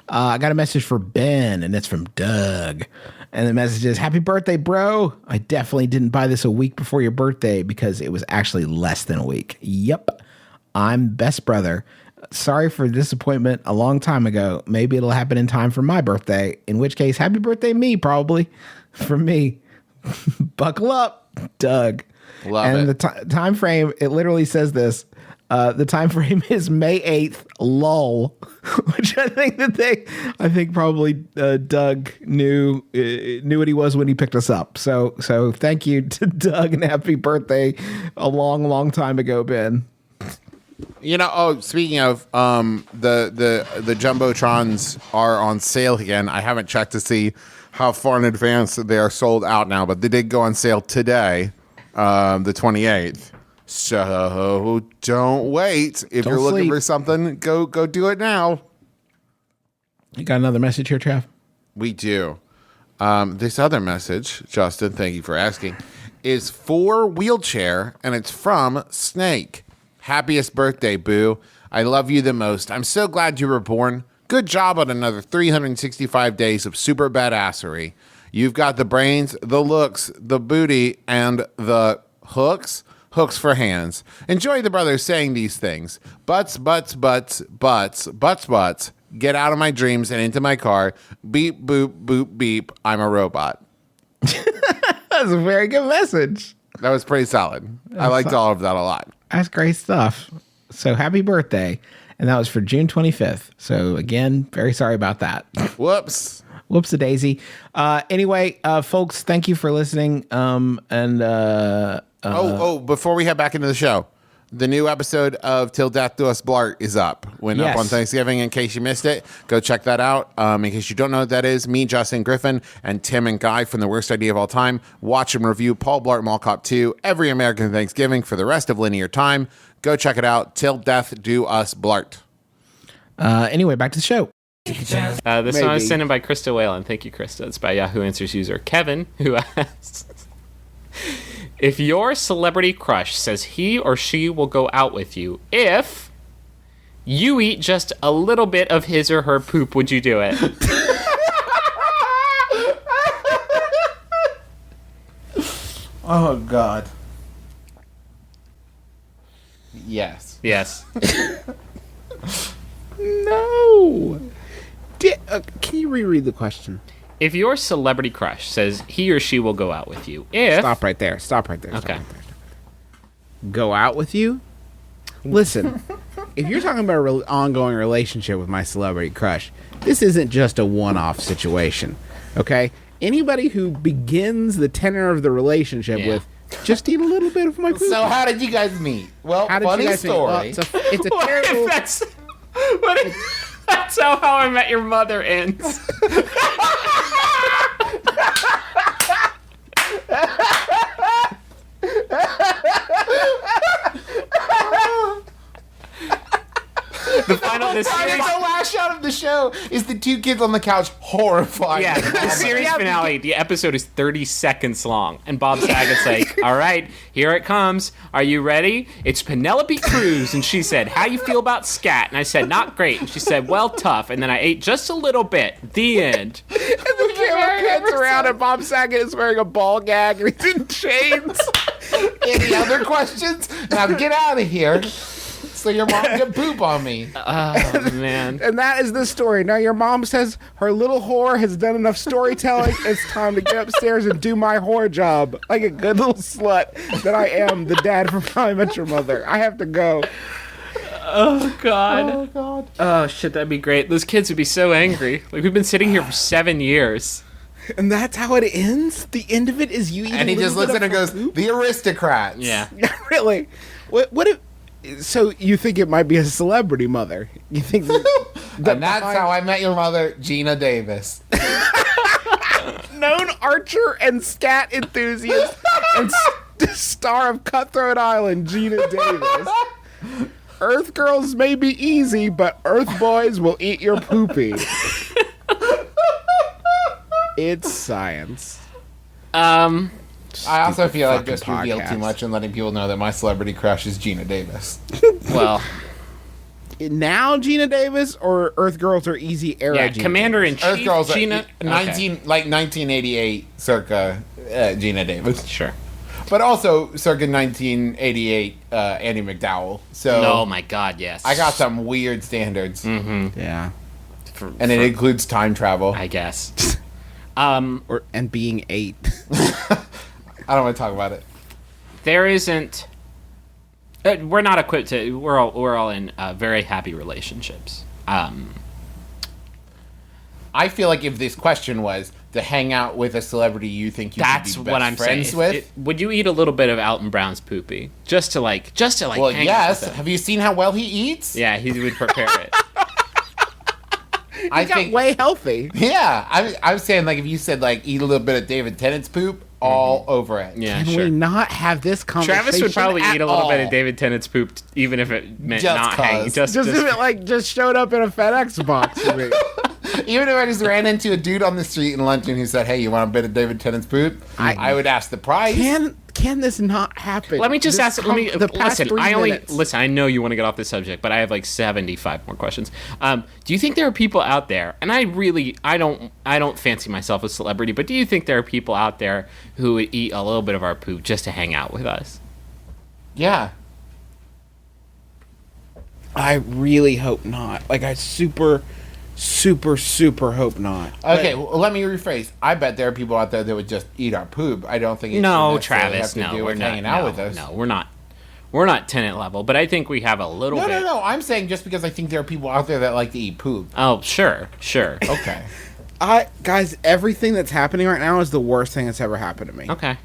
I got a message for Ben, and it's from Doug. And the message is, "Happy birthday, bro. I definitely didn't buy this a week before your birthday because it was actually less than a week. Yep, I'm best brother. Sorry for the disappointment a long time ago. Maybe it'll happen in time for my birthday, in which case, happy birthday me, probably. From me. Buckle up, Doug." Love and it. the time frame, it literally says this. The time frame is May 8th, lol, which I think probably Doug knew what he was when he picked us up. So thank you to Doug and happy birthday a long time ago, Ben. Speaking of, the Jumbotrons are on sale again. I haven't checked to see how far in advance they are sold out now, but they did go on sale today, the 28th. So don't wait. If Don't you're looking sleep. for something, go do it now. You got another message here, Trav? We do. This other message, Justin, thank you for asking, is for wheelchair, and it's from Snake. Happiest birthday, Boo. I love you the most. I'm so glad you were born. Good job on another 365 days of super badassery. You've got the brains, the looks, the booty, and the hooks. Hooks for hands. Enjoy the brothers saying these things. Butts. Get out of my dreams and into my car. Beep, boop, boop, beep. I'm a robot. That's a very good message. That was pretty solid. I liked all of that a lot. That's great stuff. So happy birthday. And that was for June 25th. So again, very sorry about that. Whoops. Whoops-a-daisy. Anyway, folks, thank you for listening. Before we head back into the show, the new episode of Till Death Do Us Blart is up. Went up Yes. on Thanksgiving. In case you missed it, go check that out. In case you don't know what that is, me, Justin, Griffin, and Tim and Guy from The Worst Idea of All Time watch and review Paul Blart Mall Cop 2 every American Thanksgiving for the rest of linear time. Go check it out. Till Death Do Us Blart. Anyway, back to the show. This one was sent in by Krista Whalen. Thank you, Krista. It's by Yahoo Answers user Kevin, who asks, if your celebrity crush says he or she will go out with you if you eat just a little bit of his or her poop, would you do it? Oh God. Yes. Yes. No. Can you reread the question? If your celebrity crush says he or she will go out with you if... Stop right there. Stop right there. Stop Okay. right there. Go out with you? Listen, if you're talking about an ongoing relationship with my celebrity crush, this isn't just a one-off situation, okay? Anybody who begins the tenor of the relationship Yeah. with, just eat a little bit of my food. So how did you guys meet? Well, How did funny you guys meet? story. Well, it's a What terrible... if that's... What if that's how I Met Your Mother ends? The final, the the series, last shot of the show is the two kids on the couch horrified. yeah, the series finale. The episode is 30 seconds long, and Bob Saget's like, "All right, here it comes. Are you ready? It's Penelope Cruz." And she said, "How you feel about scat?" And I said, "Not great." And she said, "Well, tough." And then I ate just a little bit. The end. The camera pans around and Bob Saget is wearing a ball gag and he's in chains. Any other questions? Now get out of here. So your mom can poop on me. Oh man. And that is the story. Now your mom says her little whore has done enough storytelling. It's time to get upstairs and do my whore job. Like a good little slut that I am, the dad from How I Met Your Mother. I have to go. Oh god. Oh God. Oh shit, that'd be great. Those kids would be so angry. Like we've been sitting here for 7 years. And that's how it ends? The end of it is you eating And he a just little looks bit at it of and goes, poop? "The aristocrats." Yeah. Really? What if... So you think it might be a celebrity mother? You think that And that's how I Met Your Mother, Gina Davis. known archer and scat enthusiast and star of Cutthroat Island, Gina Davis. Earth girls may be easy, but Earth boys will eat your poopy. It's science. I also feel like just fucking revealed too podcast. much and letting people know that my celebrity crush is Gina Davis. Well, Now Gina Davis or Earth girls are easy era yeah, Gina Commander in Earth Chief Girls, Gina. 1988 circa Gina Davis. Okay. Sure. But also circa 1988 Andy McDowell. So Oh my god, yes. I got some weird standards. Yeah. And it includes time travel. I guess. And being 8. I don't want to talk about it. There isn't. We're not equipped to. We're all in very happy relationships. I feel like if this question was to hang out with a celebrity you think you That's should be what best I'm saying. friends with. Would you eat a little bit of Alton Brown's poopy just to like? Well, hang out yes. with him? Have you seen how well he eats? Yeah, he would prepare it. I Got think. way healthy. Yeah, I was saying like if you said like eat a little bit of David Tennant's poop, all over it. Yeah, Can sure. we not have this conversation? Travis would probably at eat a little bit all? of David Tennant's poop, even if it meant Just not hanging. cause. Just if it like just showed up in a FedEx box for me. Even if I just ran into a dude on the street in London who said, "Hey, you want a bit of David Tennant's poop?" I would ask the price. Can this not happen? Let me just This ask. Let me the past listen. 3 minutes. Listen. I know you want to get off this subject, but I have like 75 more questions. Do you think there are people out there? And I don't fancy myself a celebrity, but do you think there are people out there who would eat a little bit of our poop just to hang out with us? Yeah. I really hope not. Like I super super, super hope not. Okay, well, let me rephrase. I bet there are people out there that would just eat our poop. I don't think it No, should necessarily Travis, have to no, do we're with not. hanging out No, with us. no, we're not. We're not tenant level, but I think we have a little bit. No. I'm saying just because I think there are people out there that like to eat poop. Oh, sure. Okay. Guys, everything that's happening right now is the worst thing that's ever happened to me. Okay.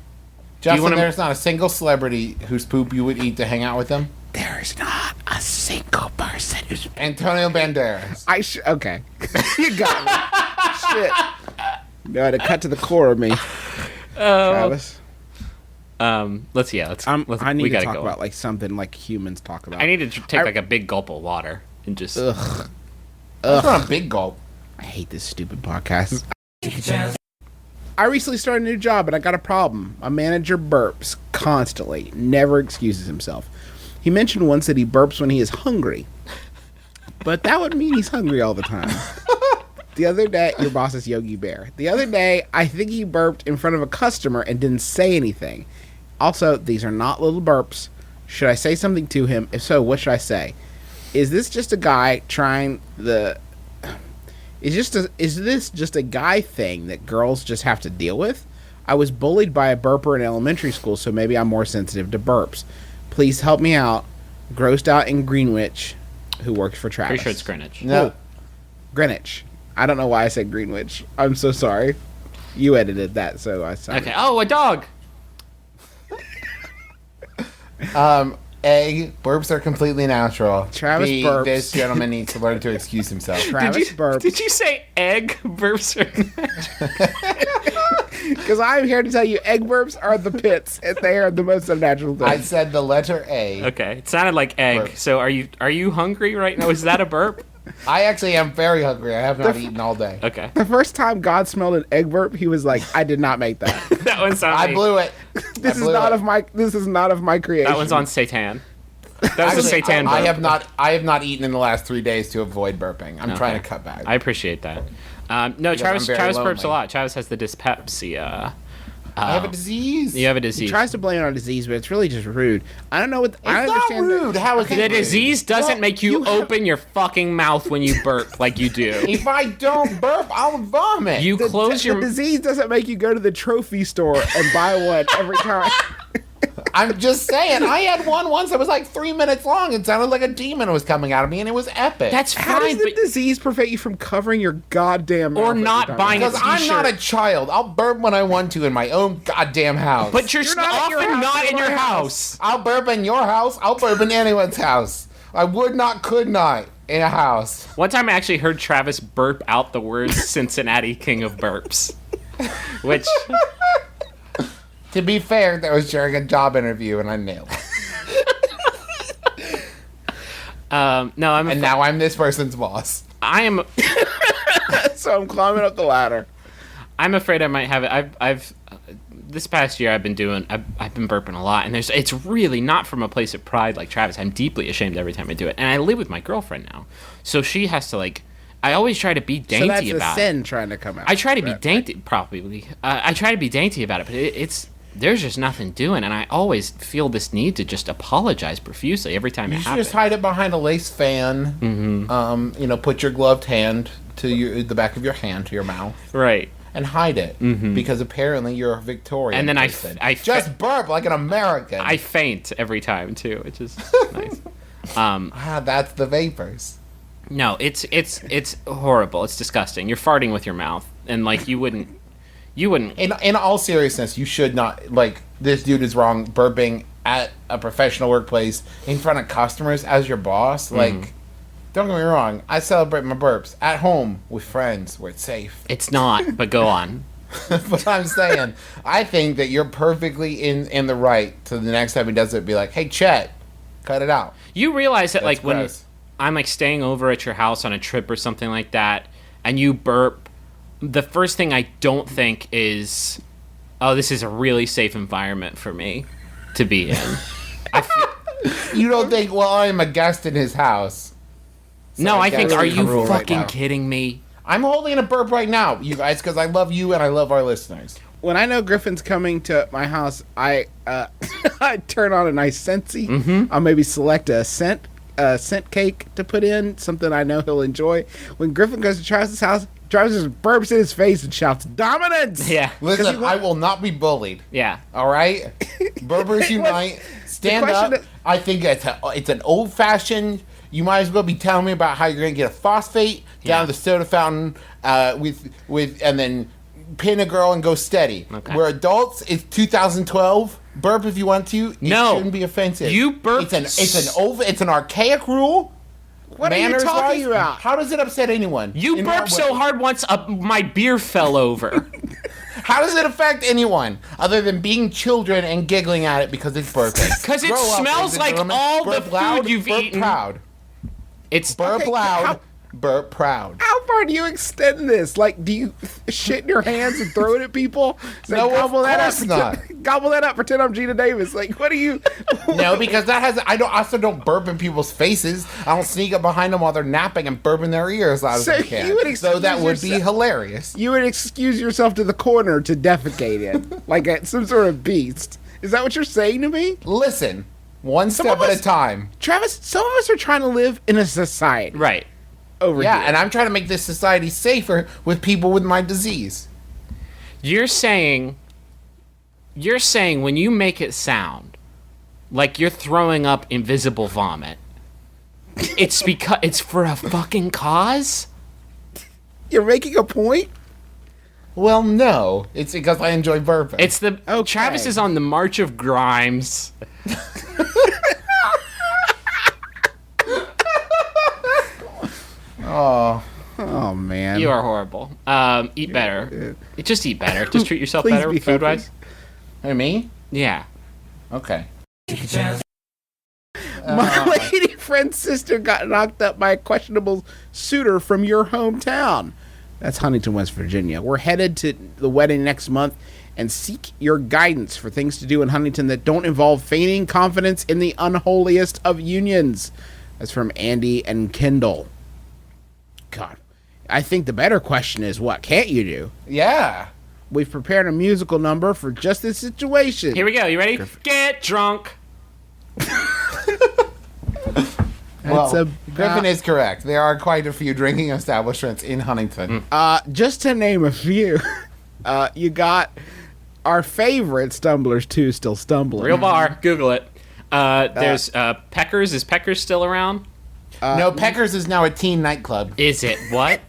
Justin, wanna- there's not a single celebrity whose poop you would eat to hang out with them? There's not a single person who's. Antonio Banderas. Okay. You got me. Shit. You had to cut to the core of me. Travis. Let's. I need we to gotta talk go. about like something like humans talk about. I need to take like a big gulp of water and just. Ugh. That's not a big gulp. I hate this stupid podcast. I recently started a new job, and I got a problem. My manager burps constantly, never excuses himself. He mentioned once that he burps when he is hungry, but that would mean he's hungry all the time. The other day, your boss is Yogi Bear. The other day, I think he burped in front of a customer and didn't say anything. Also, these are not little burps. Should I say something to him? If so, what should I say? Is this just a guy trying the... Is this just a guy thing that girls just have to deal with? I was bullied by a burper in elementary school, so maybe I'm more sensitive to burps. Please help me out. Grossed out in Greenwich, who works for Travis. Pretty sure it's Greenwich. No. Greenwich. I don't know why I said Greenwich. I'm so sorry. You edited that, so I said. Okay. Oh, a dog. A, burps are completely natural. Travis B, burps. this gentleman needs to learn to excuse himself. Travis burps. Did you say egg burps? Because I'm here to tell you, egg burps are the pits, and they are the most unnatural thing. I said the letter A. Okay, it sounded like egg. Burp. So are you hungry right now? Is that a burp? I actually am very hungry. I have not eaten all day. Okay, The first time God smelled an egg burp, he was like, "I did not make that. that one's on. I me. blew it. This is not of my. This is not of my creation." That one's on Satan. That was a Actually, Satan burp. I have not eaten in the last 3 days to avoid burping. I'm trying to cut back. I appreciate that. No, Travis I'm very burps lonely. a lot. Travis has the dyspepsia. I have a disease. You have a He disease. tries to blame it on disease, but it's really just rude. I don't know what. I It's not understand that- rude. How is it The rude? disease doesn't Well, make you you have- open your fucking mouth when you burp like you do. If I don't burp, I'll vomit. You close your. The disease doesn't make you go to the trophy store and buy one every time. I'm just saying. I had one once that was like 3 minutes long. It sounded like a demon was coming out of me, and it was epic. That's How fine, does the but disease prevent you from covering your goddamn mouth Or every not time? buying because a I'm not a t-shirt. child. I'll burp when I want to in my own goddamn house. but you're, not at your often house, not you're in at your my house. I'll burp in your house. I'll burp in anyone's house. I would not, could not in a house. One time I actually heard Travis burp out the words Cincinnati King of Burps. Which, To be fair, that was during a job interview, and I nailed it. no, And now I'm this person's boss. So I'm climbing up the ladder. I'm afraid I might have it. I've this past year I've been burping a lot, and it's really not from a place of pride like Travis. I'm deeply ashamed every time I do it, and I live with my girlfriend now, so she has to like. I always try to be dainty So that's the about sin it. trying to come out. I try to be Right. dainty, probably. I try to be dainty about it, but it's there's just nothing doing, and I always feel this need to just apologize profusely every time You it should happens. just hide it behind a lace fan. Mm-hmm. Put your gloved hand to the back of your hand to your mouth Right. and hide it because apparently you're a Victorian. And then I person. f- just burp like an American. I faint every time too, which is nice. That's the vapors. No, it's horrible. It's disgusting. You're farting with your mouth, and like you wouldn't. In all seriousness, you should not, like, this dude is wrong burping at a professional workplace in front of customers as your boss. Like, don't get me wrong, I celebrate my burps at home with friends where it's safe. It's not. But go on. But I'm saying, I think that you're perfectly in the right to the next time he does it, be like, hey, Chet, cut it out. You realize that That's like when gross. I'm like staying over at your house on a trip or something like that, and you burp, the first thing I don't think is, oh, this is a really safe environment for me to be in. You don't think, well, I'm a guest in his house. No, I think, guess are it's you comfortable right fucking now. kidding me? I'm holding a burp right now, you guys, because I love you and I love our listeners. When I know Griffin's coming to my house, I I turn on a nice Scentsy. I'll maybe select a scent scent cake to put in, something I know he'll enjoy. When Griffin goes to Travis's house, Travis just burps in his face and shouts, "Dominance!" Yeah. Listen, I will not be bullied. Yeah. All right, Burbers unite. Stand question up. is- I think it's an old fashioned. You might as well be telling me about how you're gonna get a phosphate down to the soda fountain with and then pin a girl and go steady. Okay. We're adults. It's 2012. Burp if you want to. It No. shouldn't be offensive. You burp- It's an archaic rule. What are you talking Manners-wise, about? How does it upset anyone? You In burped what so way? hard once my beer fell over. How does it affect anyone other than being children and giggling at it because it's burping? 'Cause it Grow up, smells ladies and like gentlemen. all the Burp food loud, you've burp eaten. Proud. It's Burp Okay, loud. Burp proud. How far do you extend this? Like, do you shit in your hands and throw it at people? It's like, No, of gobble that course up, not. Gobble that up. Pretend I'm Gina Davis. Like, what are you? No, because that has. I also don't burp in people's faces. I don't sneak up behind them while they're napping and burp in their ears as loud as So I can. you would So that would excuse be yourself- hilarious. You would excuse yourself to the corner to defecate in, like some sort of beast. Is that what you're saying to me, Listen, one Some step of at us- a time. Travis? Some of us are trying to live in a society right. over Yeah, here. and I'm trying to make this society safer with people with my disease. You're saying when you make it sound like you're throwing up invisible vomit, it's because it's for a fucking cause? You're making a point. Well, no, it's because I enjoy burping. It's the Okay. Travis is on the March of Grimes. Oh man, You are horrible. Eat better. Just eat better. Just treat yourself Please better be food wise. Hey, me? Yeah. Okay. my lady friend's sister got knocked up by a questionable suitor from your hometown. That's Huntington, West Virginia. We're headed to the wedding next month and seek your guidance for things to do in Huntington that don't involve feigning confidence in the unholiest of unions. That's from Andy and Kendall. God, I think the better question is, what can't you do? Yeah. We've prepared a musical number for just this situation. Here we go. You ready? Get drunk. That's Well, Griffin is correct. There are quite a few drinking establishments in Huntington. Just to name a few, you got our favorite Stumblers 2 still stumbling. Real bar. Google it. There's Peckers. Is Peckers still around? No, Peckers is now a teen nightclub. Is it? What?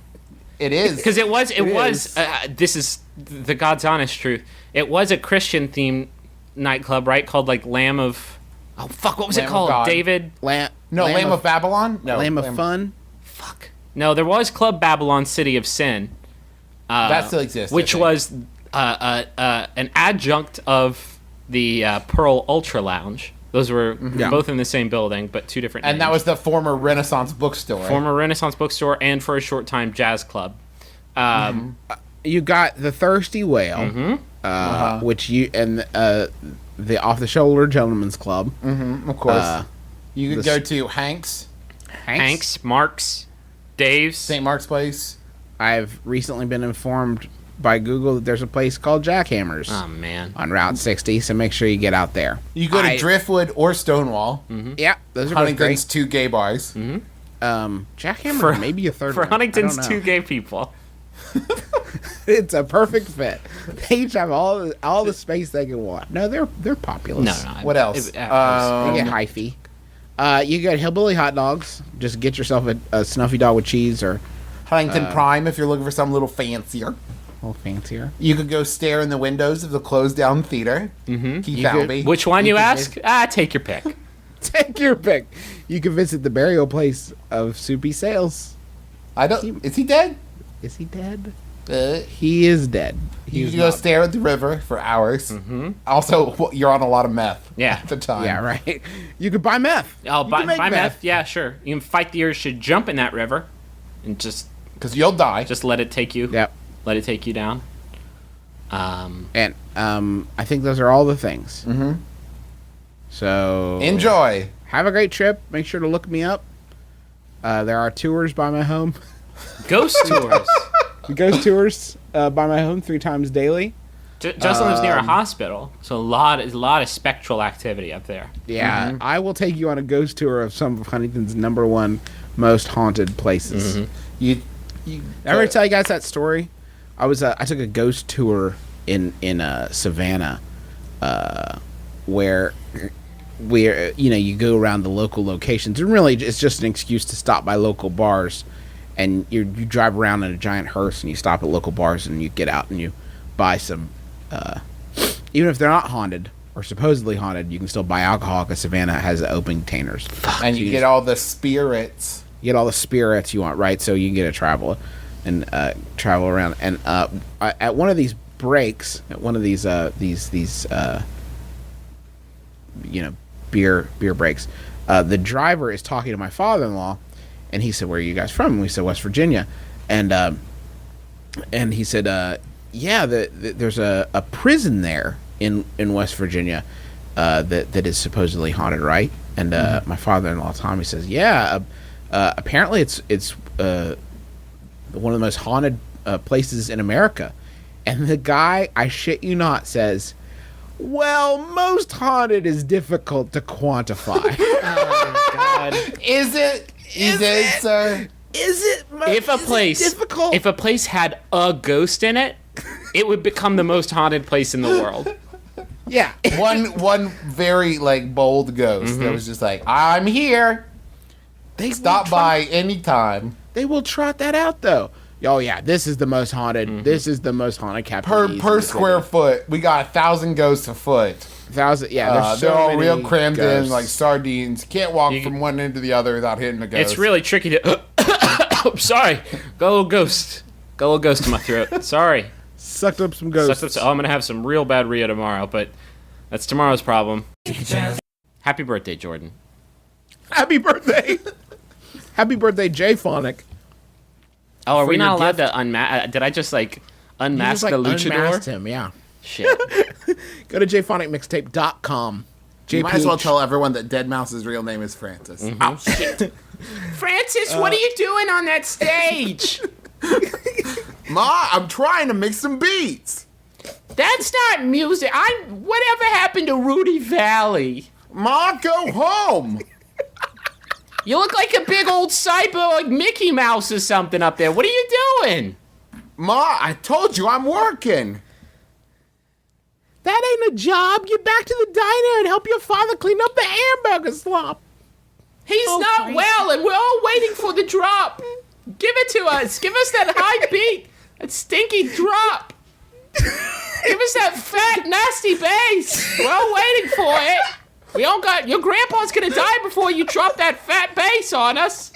It is. Because it was. is. This is the God's honest truth. It was a Christian themed nightclub, right? Called like Lamb of. Oh fuck! What was Lamb it of called? God. David. Lamb of Babylon? No. Lamb of Fun. Fuck. No, there was Club Babylon, City of Sin. That still exists. I Which think. was an adjunct of the Pearl Ultra Lounge. Those were both in the same building, but two different And that names. was the former Renaissance bookstore. Former Renaissance bookstore and for a short time jazz club. You got the Thirsty Whale, which you and the Off the Shoulder Gentlemen's Club. Of course. You could the go s- to Hank's, Hanks, Marks, Dave's. St. Mark's Place. I've recently been informed by Google that there's a place called Jackhammers Oh man. on Route 60, so make sure you get out there. You go to Driftwood or Stonewall. Yeah, those are both Huntington's great. two gay bars. Jackhammer, maybe a third For one. I Huntington's don't know. two gay people. It's a perfect fit. They each have all the space they can want. No, they're populous. No. What else? They get hyphy. You get hillbilly hot dogs. Just get yourself a snuffy dog with cheese or Huntington Prime if you're looking for something a little fancier. a little fancier. You could go stare in the windows of the closed down theater. Keith You could- Albee. Which one you can ask? Take your pick. Take your pick. You can visit the burial place of Soupy Sales. I don't. Is he dead? Is he dead? He is dead. You He's could go not- stare at the river for hours. Also, you're on a lot of meth. Yeah. At the time. Yeah, right. You could buy meth. Oh, You buy can make meth. Yeah, sure. You can fight the urge to jump in that river, and just Because you'll die. let it take you. Yep. Let it take you down. And I think those are all the things. Mm-hmm. So Enjoy. have a great trip. Make sure to look me up. There are tours by my home. Ghost tours. Ghost tours by my home 3 times daily. Justin lives near a hospital, so a lot of spectral activity up there. Yeah, I will take you on a ghost tour of some of Huntington's #1 most haunted places. You Ever tell you guys that story? I took a ghost tour in Savannah, where you go around the local locations, and really it's just an excuse to stop by local bars, and you drive around in a giant hearse and you stop at local bars and you get out and you buy some, even if they're not haunted or supposedly haunted, you can still buy alcohol because Savannah has open containers, and you get all the spirits. You get all the spirits you want, right? So you can get a travel around. And at one of these breaks, at one of these beer breaks, the driver is talking to my father-in-law, and he said, "Where are you guys from?" And we said, "West Virginia," and he said, "Yeah, there's a prison there in West Virginia that is supposedly haunted, right?" And my father-in-law Tommy says, "Yeah, apparently it's one of the most haunted places in America." And the guy, I shit you not, says, "Well, most haunted is difficult to quantify." Oh God! Is it, sir? Is it? If a place had a ghost in it, it would become the most haunted place in the world. Yeah. One very bold ghost that was just like, "I'm here. Stop by anytime." They will trot that out though. Oh yeah, this is the most haunted. This is the most haunted Captain Per square foot, we got 1,000 ghosts a foot. 1,000. Yeah, there's so they're all many real crammed ghosts. in like sardines. Can't walk from one end to the other without hitting a ghost. It's really tricky to. Sorry, got a little ghost. Got a little ghost in my throat. Sorry. Sucked up some ghosts. I'm gonna have some real bad Rio tomorrow, but that's tomorrow's problem. Happy birthday, Jordan. Happy birthday. Happy birthday, Jay Phonic. Oh, are For we your not allowed gift. to unmask? Did I just You unmask just, the luchador? unmasked him, yeah. Shit. Go to jphonicmixtape.com. You might as well tell everyone that Dead Mouse's real name is Francis. Oh shit! Francis, what are you doing on that stage? Ma, I'm trying to make some beats. That's not music. Whatever happened to Rudy Valley? Ma, go home. You look like a big old cyborg Mickey Mouse or something up there. What are you doing? Ma, I told you I'm working. That ain't a job. Get back to the diner and help your father clean up the hamburger slop. He's not well, and we're all waiting for the drop. Give it to us. Give us that high beat, that stinky drop. Give us that fat, nasty bass. We're all waiting for it. We all got. Your grandpa's gonna die before you drop that fat bass on us.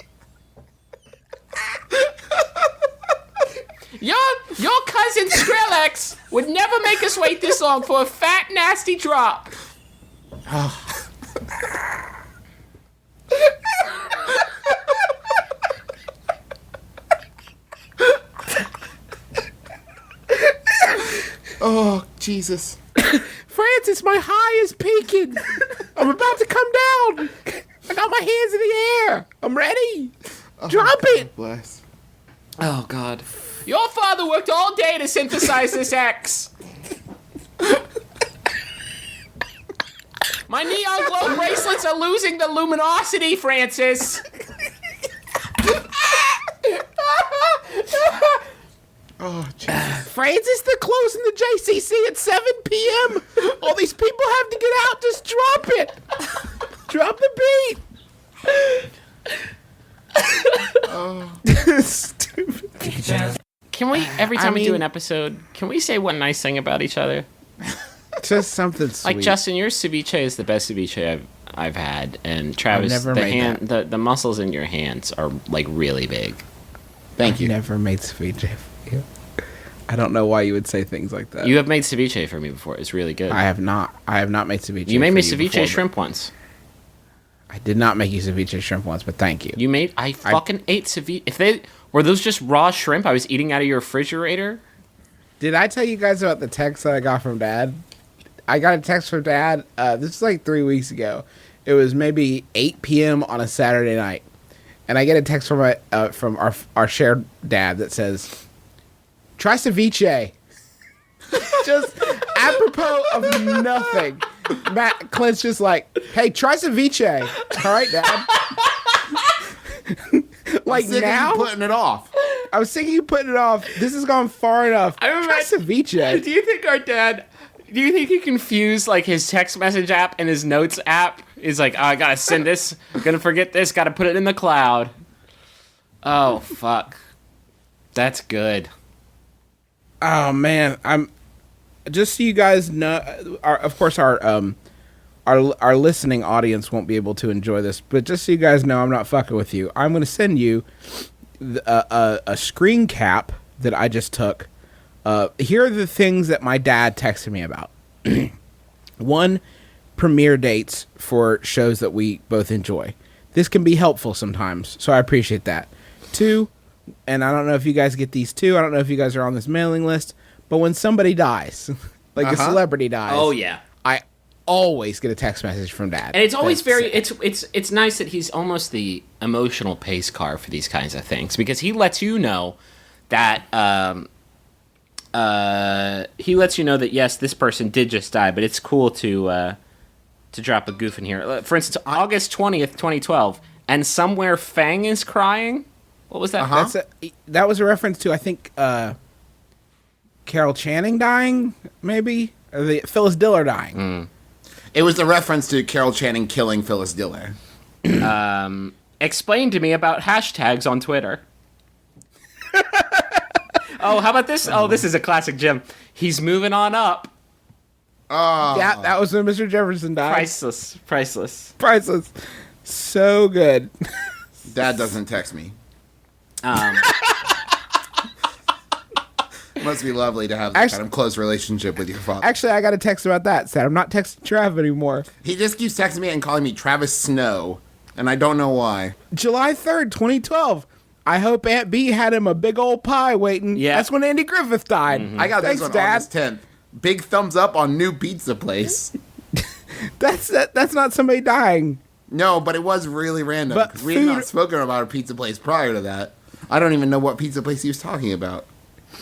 Your cousin Skrillex would never make us wait this long for a fat, nasty drop. Oh, Jesus. Francis, my high is peaking. I'm about to come down. I got my hands in the air. I'm ready. Drop it. Bless. Oh, God. Your father worked all day to synthesize this X. My neon glow bracelets are losing the luminosity, Francis. Oh, Jesus. Francis, they're closing the JCC at 7 p.m. All these people have to get out. Just drop it. Drop the beat. Stupid. Can we, every time we do an episode, can we say one nice thing about each other? Just something sweet. Like, Justin, your ceviche is the best ceviche I've had, and Travis, never made the muscles in your hands are like really big. Thank you. Never made ceviche for you. I don't know why you would say things like that. You have made ceviche for me before. It's really good. I have not. I have not made ceviche. You made me for ceviche before, shrimp once. I did not make you ceviche shrimp once, but thank you. I fucking ate ceviche. Were those just raw shrimp I was eating out of your refrigerator? Did I tell you guys about the text that I got from Dad? I got a text from Dad. This is like 3 weeks ago. It was maybe 8 p.m. on a Saturday night, and I get a text from our shared dad that says, "Try ceviche." Just apropos of nothing, Clint's just like, "Hey, try ceviche." All right, Dad. Like Sick of now, you putting it off. I was thinking you putting it off. This has gone far enough. I remember- Try ceviche. Do you think our dad? Do you think he confused like his text message app and his notes app? He's like, oh, I gotta send this. Gonna forget this. Gotta put it in the cloud. Oh fuck. That's good. Oh man, I'm just so you guys know. Of course, our listening audience won't be able to enjoy this, but just so you guys know, I'm not fucking with you. I'm going to send you a screen cap that I just took. Here are the things that my dad texted me about. One, premiere dates for shows that we both enjoy. This can be helpful sometimes, so I appreciate that. Two, and I don't know if you guys get these too. I don't know if you guys are on this mailing list, but when somebody dies, like a celebrity dies, Oh yeah. I always get a text message from Dad. And it's always That's- very it's nice that he's almost the emotional pace car for these kinds of things because he lets you know that yes, this person did just die, but it's cool to drop a goof in here. For instance, August 20th, 2012, and somewhere Fang is crying. What was that? that was a reference to, I think, Carol Channing dying, maybe, or Phyllis Diller dying. It was a reference to Carol Channing killing Phyllis Diller. Explain to me about hashtags on Twitter. Oh, how about this? Oh, this is a classic Jim. He's moving on up. Yeah, that was when Mr. Jefferson died. Priceless. Priceless. So good. Dad doesn't text me. Must be lovely to have this kind of close relationship with your father. Actually, I got a text about that. Said I'm not texting Trav anymore. He just keeps texting me and calling me Travis Snow, and I don't know why. July 3rd, 2012. I hope Aunt B had him a big old pie waiting. Yeah. That's when Andy Griffith died. I got Thanks, this on Dad. August 10th. Big thumbs up on new pizza place. That's not somebody dying. No, but it was really random. But 'Cause we had not food- spoken about a pizza place prior to that. I don't even know what pizza place he was talking about.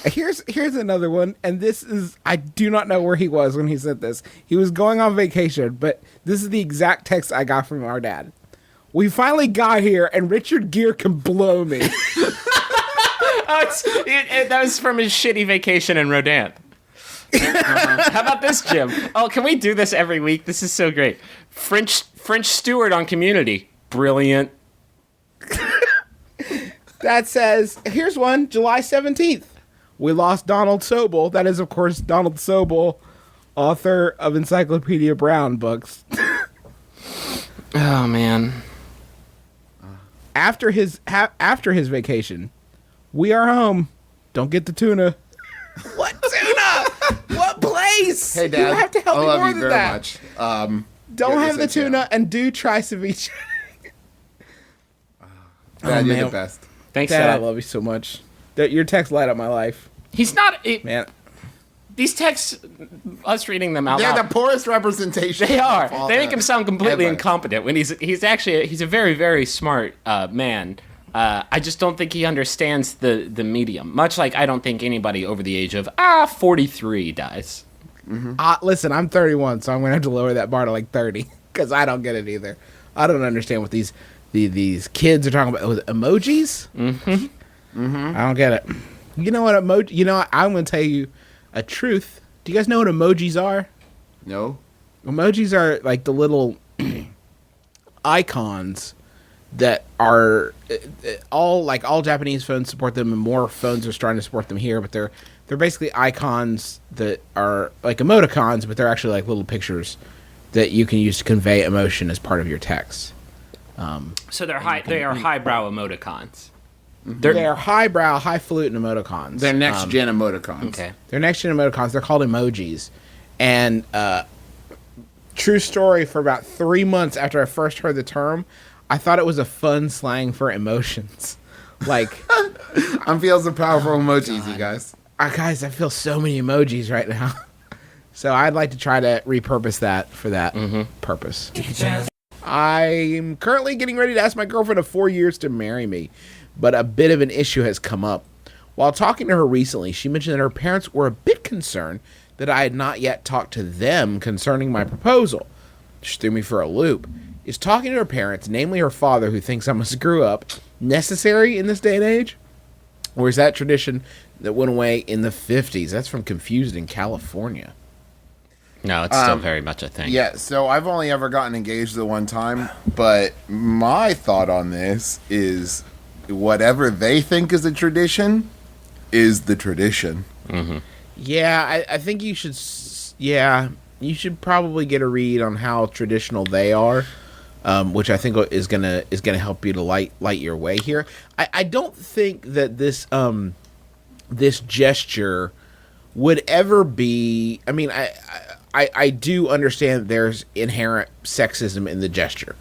Here's another one, and this is, I do not know where he was when he said this. He was going on vacation, but this is the exact text I got from our dad. We finally got here, and Richard Gere can blow me. That was from his shitty vacation in Rodin. How about this, Jim? Oh, can we do this every week? This is so great. French steward on Community. Brilliant. That says, here's one, July 17th. We lost Donald Sobel. That is, of course, Donald Sobel, author of Encyclopedia Brown books. Oh, man. After his vacation, we are home. Don't get the tuna. What tuna? What place? Hey, Dad. You have to help I me love more you than very that. much. Don't Get have the this tuna out. and do try ceviche. Dad, you're man. the best. Thanks, Dad, I Dad. love you so much. Your texts light up my life, He's not... man. These texts, us reading them out They're loud... the poorest representation. They are. of all They make time. him sound completely Ever. incompetent when he's actually he's a very, very smart man. I just don't think he understands the medium. Much like I don't think anybody over the age of 43 dies. Listen, I'm 31, so I'm gonna have to lower that bar to like 30 because I don't get it either. I don't understand what these kids are talking about with emojis. I don't get it. You know what emoji? You know, I'm gonna tell you a truth. Do you guys know what emojis are? No. Emojis are like the little icons that are all Japanese phones support them, and more phones are starting to support them here. But they're basically icons that are like emoticons, but they're actually like little pictures that you can use to convey emotion as part of your text. So they are highbrow emoticons. They're highbrow, highfalutin emoticons. They're next gen emoticons. Okay. They're next gen emoticons. They're called emojis. And true story, for about 3 months after I first heard the term, I thought it was a fun slang for emotions. Like, I'm feeling some powerful emojis, you guys. guys, I feel so many emojis right now. So I'd like to try to repurpose that for that purpose. I'm currently getting ready to ask my girlfriend of 4 years to marry me, but a bit of an issue has come up. While talking to her recently, she mentioned that her parents were a bit concerned that I had not yet talked to them concerning my proposal. She threw me for a loop. Is talking to her parents, namely her father, who thinks I'm a screw-up, necessary in this day and age? Or is that tradition that went away in the 50s? That's from Confused in California. No, it's still very much a thing. Yeah, so I've only ever gotten engaged the one time, but my thought on this is whatever they think is a tradition is the tradition. Yeah, I think you should. You should probably get a read on how traditional they are, which I think is gonna help you to light your way here. I don't think that this this gesture would ever be. I mean, I do understand that there's inherent sexism in the gesture,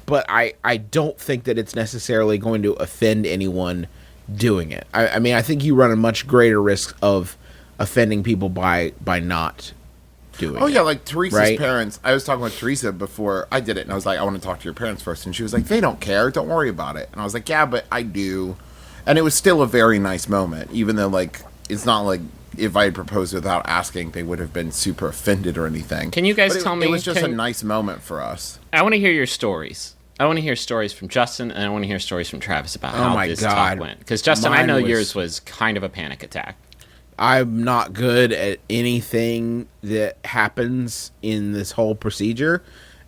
but I don't think that it's necessarily going to offend anyone doing it. I mean, I think you run a much greater risk of offending people by not doing it. Oh, yeah, like Teresa's right? parents. I was talking with Teresa before I did it, and I was like, I want to talk to your parents first. And she was like, they don't care. Don't worry about it. And I was like, yeah, but I do. And it was still a very nice moment, even though, like, it's not like if I had proposed without asking, they would have been super offended or anything. Can you guys But tell me? It was just a nice moment for us. I want to hear your stories. I want to hear stories from Justin, and I want to hear stories from Travis about how my this God. talk went. Because, Justin, I Mine know was- yours was kind of a panic attack. I'm not good at anything that happens in this whole procedure,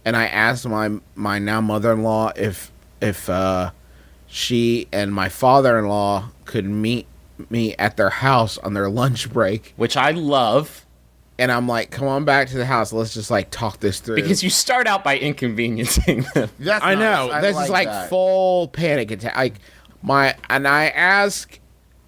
and I asked my now mother-in-law if she and my father-in-law could meet me at their house on their lunch break, Which I love, and I'm like, come on back to the house, let's just like talk this through. because you start out by inconveniencing them. That's I know nice. this is like that. full panic attack. I ask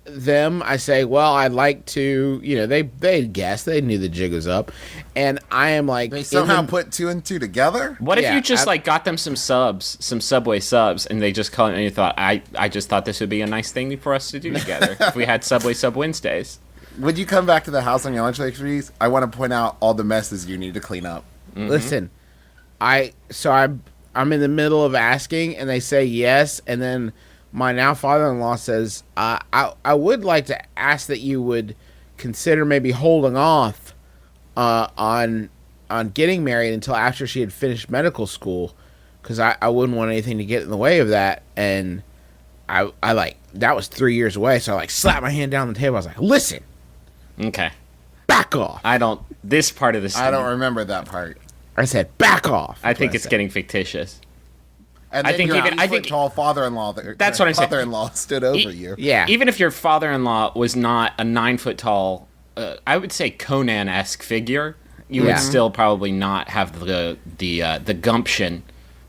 them, I say, well, I'd like to, they guessed, they knew the jig was up, and I am like, They somehow put two and two together? What if Yeah, you just got them some Subway subs, and they just called it, and you thought, I just thought this would be a nice thing for us to do together if we had Subway Sub Wednesdays. Would you come back to the house on your lunch break, please? I want to point out all the messes you need to clean up. Listen, I'm in the middle of asking, and they say yes, and then my now father-in-law says, I would like to ask that you would consider maybe holding off on getting married until after she had finished medical school, because I wouldn't want anything to get in the way of that. And I that was 3 years away, so I slapped my hand down on the table. I was like, listen, Okay. back off. This part of this. I don't remember that part. I said, back off. I think That's it's what getting fictitious. And I then think your even- I think- tall father-in-law. That's what I'm saying. Father-in-law stood over you. Yeah. Even if your father-in-law was not a 9 foot tall, I would say Conan-esque figure, you Yeah. would still probably not have the gumption,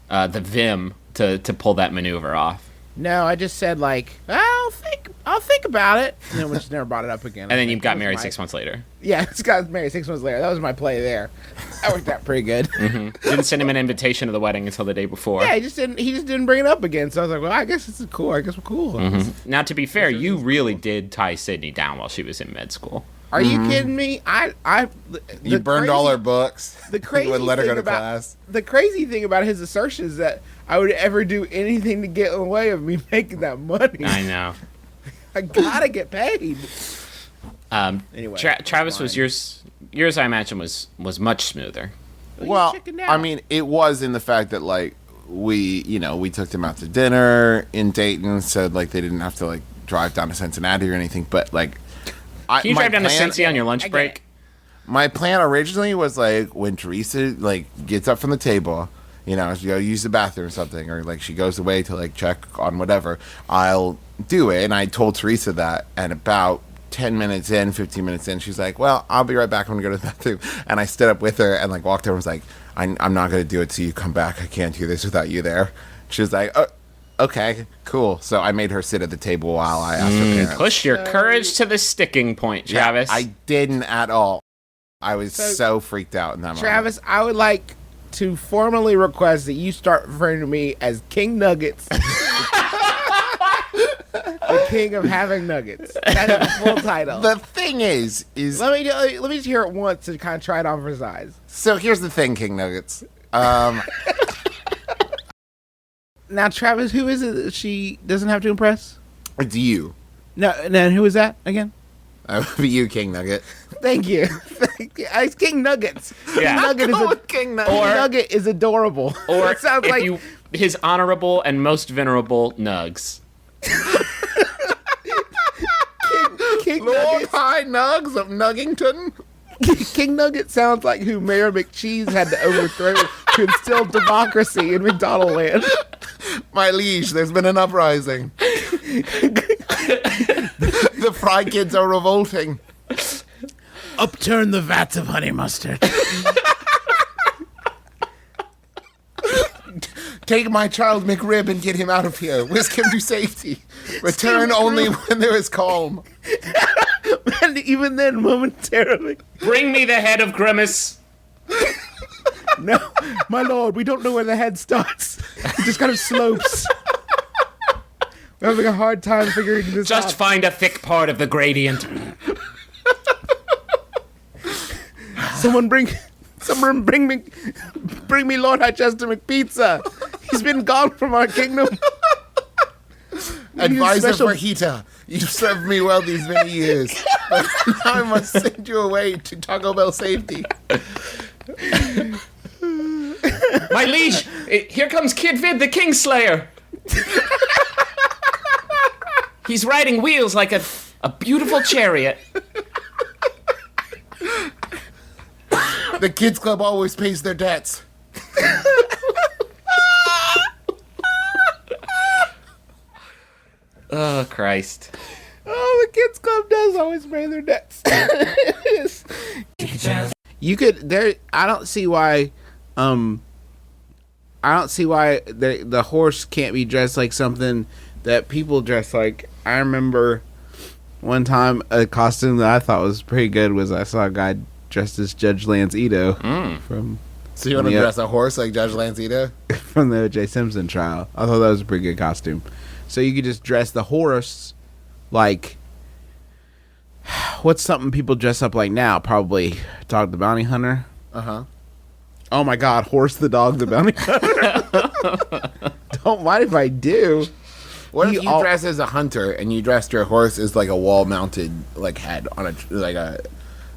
the vim to pull that maneuver off. No, I just said I'll think about it, and then we just never brought it up again. And then you That got was married my- 6 months later. Yeah, just got married 6 months later. That was my play there. That worked out pretty good. Didn't send him an invitation to the wedding until the day before. Yeah, he just didn't bring it up again. So I was like, well, I guess this is cool. I guess we're cool. Now, to be fair, you really did tie Sydney down while she was in med school. Are you kidding me? You burned all her books. The crazy You wouldn't let her thing go to about class. the crazy thing about his assertion is that I would ever do anything to get in the way of me making that money. I know. I gotta get paid. Anyway, Travis, was fine. yours? I imagine was much smoother. Well, chickened out. I mean, it was in the fact that like we took them out to dinner in Dayton, so like they didn't have to like drive down to Cincinnati or anything. But like, Can you drive down to Cincy on your lunch get break? it. My plan originally was like when Teresa like gets up from the table, she go use the bathroom or something, or like she goes away to like check on whatever, I'll do it. And I told Teresa that, and about 10 minutes in, 15 minutes in, she's like, well, I'll be right back. I'm gonna go to the bathroom. And I stood up with her and like walked over and was like, I'm not gonna do it till you come back. I can't do this without you there. She was like, oh, okay, cool. So I made her sit at the table while I asked her parents. Push your courage to the sticking point, Travis. I didn't at all. I was so freaked out in that moment. Travis, I would like to formally request that you start referring to me as King Nuggets. The king of having nuggets. That is the full title. The thing is Let me just hear it once to kind of try it on for size. so here's the thing, King Nuggets. Now, Travis, who is it that she doesn't have to impress? It's you. No, who is that again? You, King Nugget. Thank you. It's King Nuggets. Yeah. King Nugget is adorable. Or it sounds if like his honorable and most venerable Nugs. King Lord Nuggets. High Nugs of Nuggington. King Nugget sounds like who Mayor McCheese had to overthrow to instill democracy in McDonald Land. My liege, there's been an uprising. The Fry Kids are revolting. Upturn the vats of honey mustard. Take my child McRib and get him out of here. Whisk him to safety. Return only when there is calm. And even then, momentarily. Bring me the head of Grimace. No, my lord, we don't know where the head starts. It just kind of slopes. We're having a hard time figuring this Just out. find a thick part of the gradient. Someone bring me Lord Highchester McPizza. He's been gone from our kingdom. Advisor special- for Hita. You've served me well these many years. But now I must send you away to Taco Bell safety. My liege, here comes Kid Vid, the Kingslayer. He's riding wheels like a beautiful chariot. The kids club always pays their debts. Oh, Christ. Oh, the kids club does always pay their debts. You could there. I don't see why. The horse can't be dressed like something that people dress like. I remember one time a costume that I thought was pretty good was I saw a guy dressed as Judge Lance Ito from So you want to Yeah. dress a horse like Judge Lancito? from the O.J. Simpson trial. I thought that was a pretty good costume. So you could just dress the horse like what's something people dress up like now? Probably Dog the Bounty Hunter. Uh-huh. Oh my God, Horse the Dog the Bounty Hunter. Don't mind if I do. What if You you all- dress as a hunter and you dressed your horse as like a wall-mounted like head on a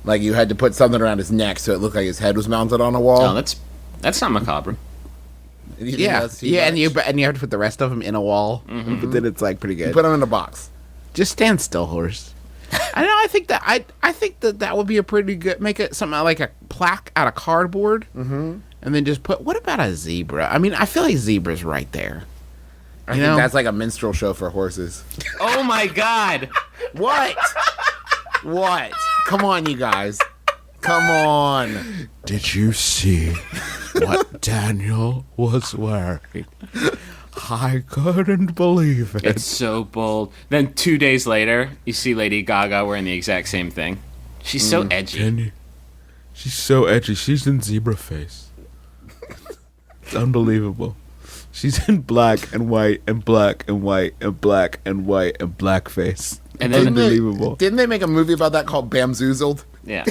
like you had to put something around his neck so it looked like his head was mounted on a wall? Oh, that's not macabre. You think Yeah, that's too yeah, much? and you have to put the rest of them in a wall, but then it's like pretty good. Put him in a box. Just stand still, horse. I know. I think that would be a pretty good. Make it something like a plaque out of cardboard, and then just put. What about a zebra? I mean, I feel like zebra's right there. I You think know? that's like a minstrel show for horses. Oh my God. What? What? Come on, you guys. Come on. Did you see what Daniel was wearing? I couldn't believe it. It's so bold. Then 2 days later, you see Lady Gaga wearing the exact same thing. She's so edgy. She's so edgy. She's in zebra face. It's unbelievable. She's in black and white and black and white and black and white and black face. And It's then- unbelievable. Didn't they make a movie about that called Bamzoozled? Yeah.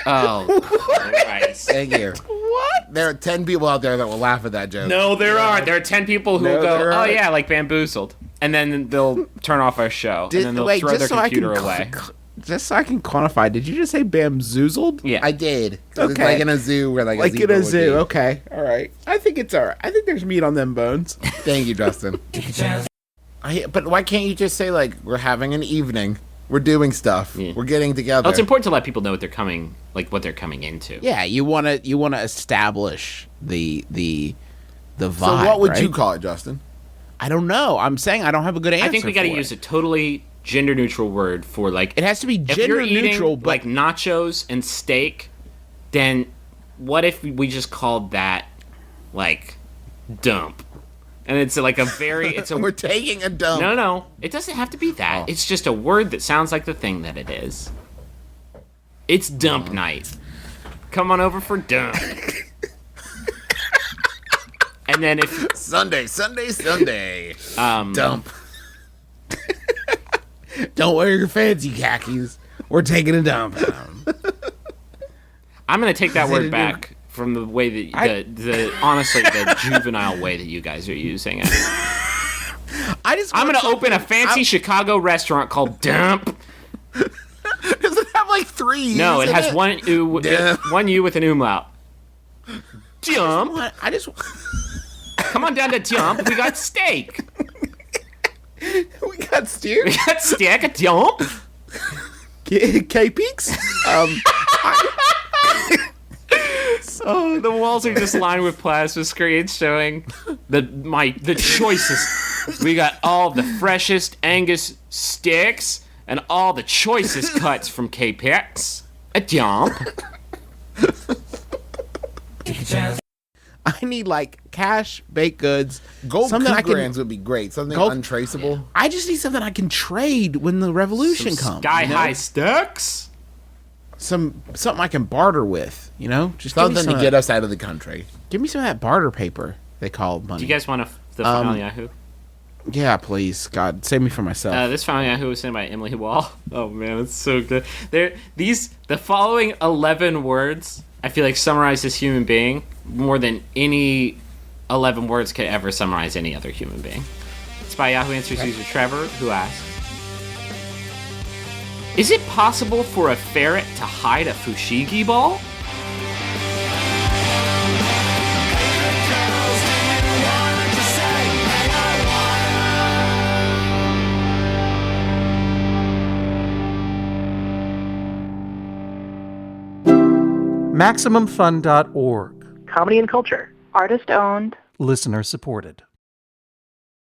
Oh, Christ. Thank you. What? There are 10 people out there that will laugh at that joke. No, there aren't. There are 10 people who No, will go, there oh, aren't. yeah, like bamboozled. And then they'll turn off our show. and then they'll throw their computer away. Just so I can quantify, did you just say bamzoozled? Yeah. I did. It's Okay. like in a zoo where like Like in zebra a would zoo. be. Okay. All right. I think it's all right. I think there's meat on them bones. Thank you, Justin. But why can't you just say like we're having an evening? We're doing stuff. Yeah. We're getting together. Oh, it's important to let people know what they're coming, like what they're coming into. Yeah, you want to establish the vibe. So what would right? you call it, Justin? I don't know. I'm saying I don't have a good answer. I think we got to for use it. a totally gender neutral word for like. It has to be if gender you're eating neutral, but like nachos and steak, then what if we just called that like dump? And it's like a very it's a We're taking a dump. no. It doesn't have to be that. Oh. It's just a word that sounds like the thing that it is. It's dump night. Come on over for dump. And then if Sunday. dump. don't wear your fancy khakis. We're taking a dump. I'm gonna take that word it back from the way that the honestly the juvenile way that you guys are using it. I I'm going to open a fancy Chicago restaurant called Dump. Does it have like 3 U's? No, it in has one U, Dump. one U with an umlaut. Dump. What? I just Come on down to Dump. We got steak. we got steer. We got steak at Dump. K Peaks. Oh, the walls are just lined with plasma screens showing the choicest. We got all the freshest Angus steaks and all the choicest cuts from K-Pex at Dump. I need like cash baked goods. Gold something I can. Cougarans would be great. Something Gold- untraceable. I just need something I can trade when the revolution comes. Sky you know? high steaks. Something I can barter with. You know, just give me Something some to of get that, us out of the country. Give me some of that barter paper they call money. Do you guys want the final Yahoo? Yeah, please, God, save me from myself. This final Yahoo was sent by Emily Wall. Oh man, it's so good. The following 11 words I feel like summarize this human being more than any 11 words could ever summarize any other human being. It's by Yahoo Answers user Trevor, who asks, is it possible for a ferret to hide a fushigi ball? MaximumFun.org. Comedy and culture. Artist owned. Listener supported.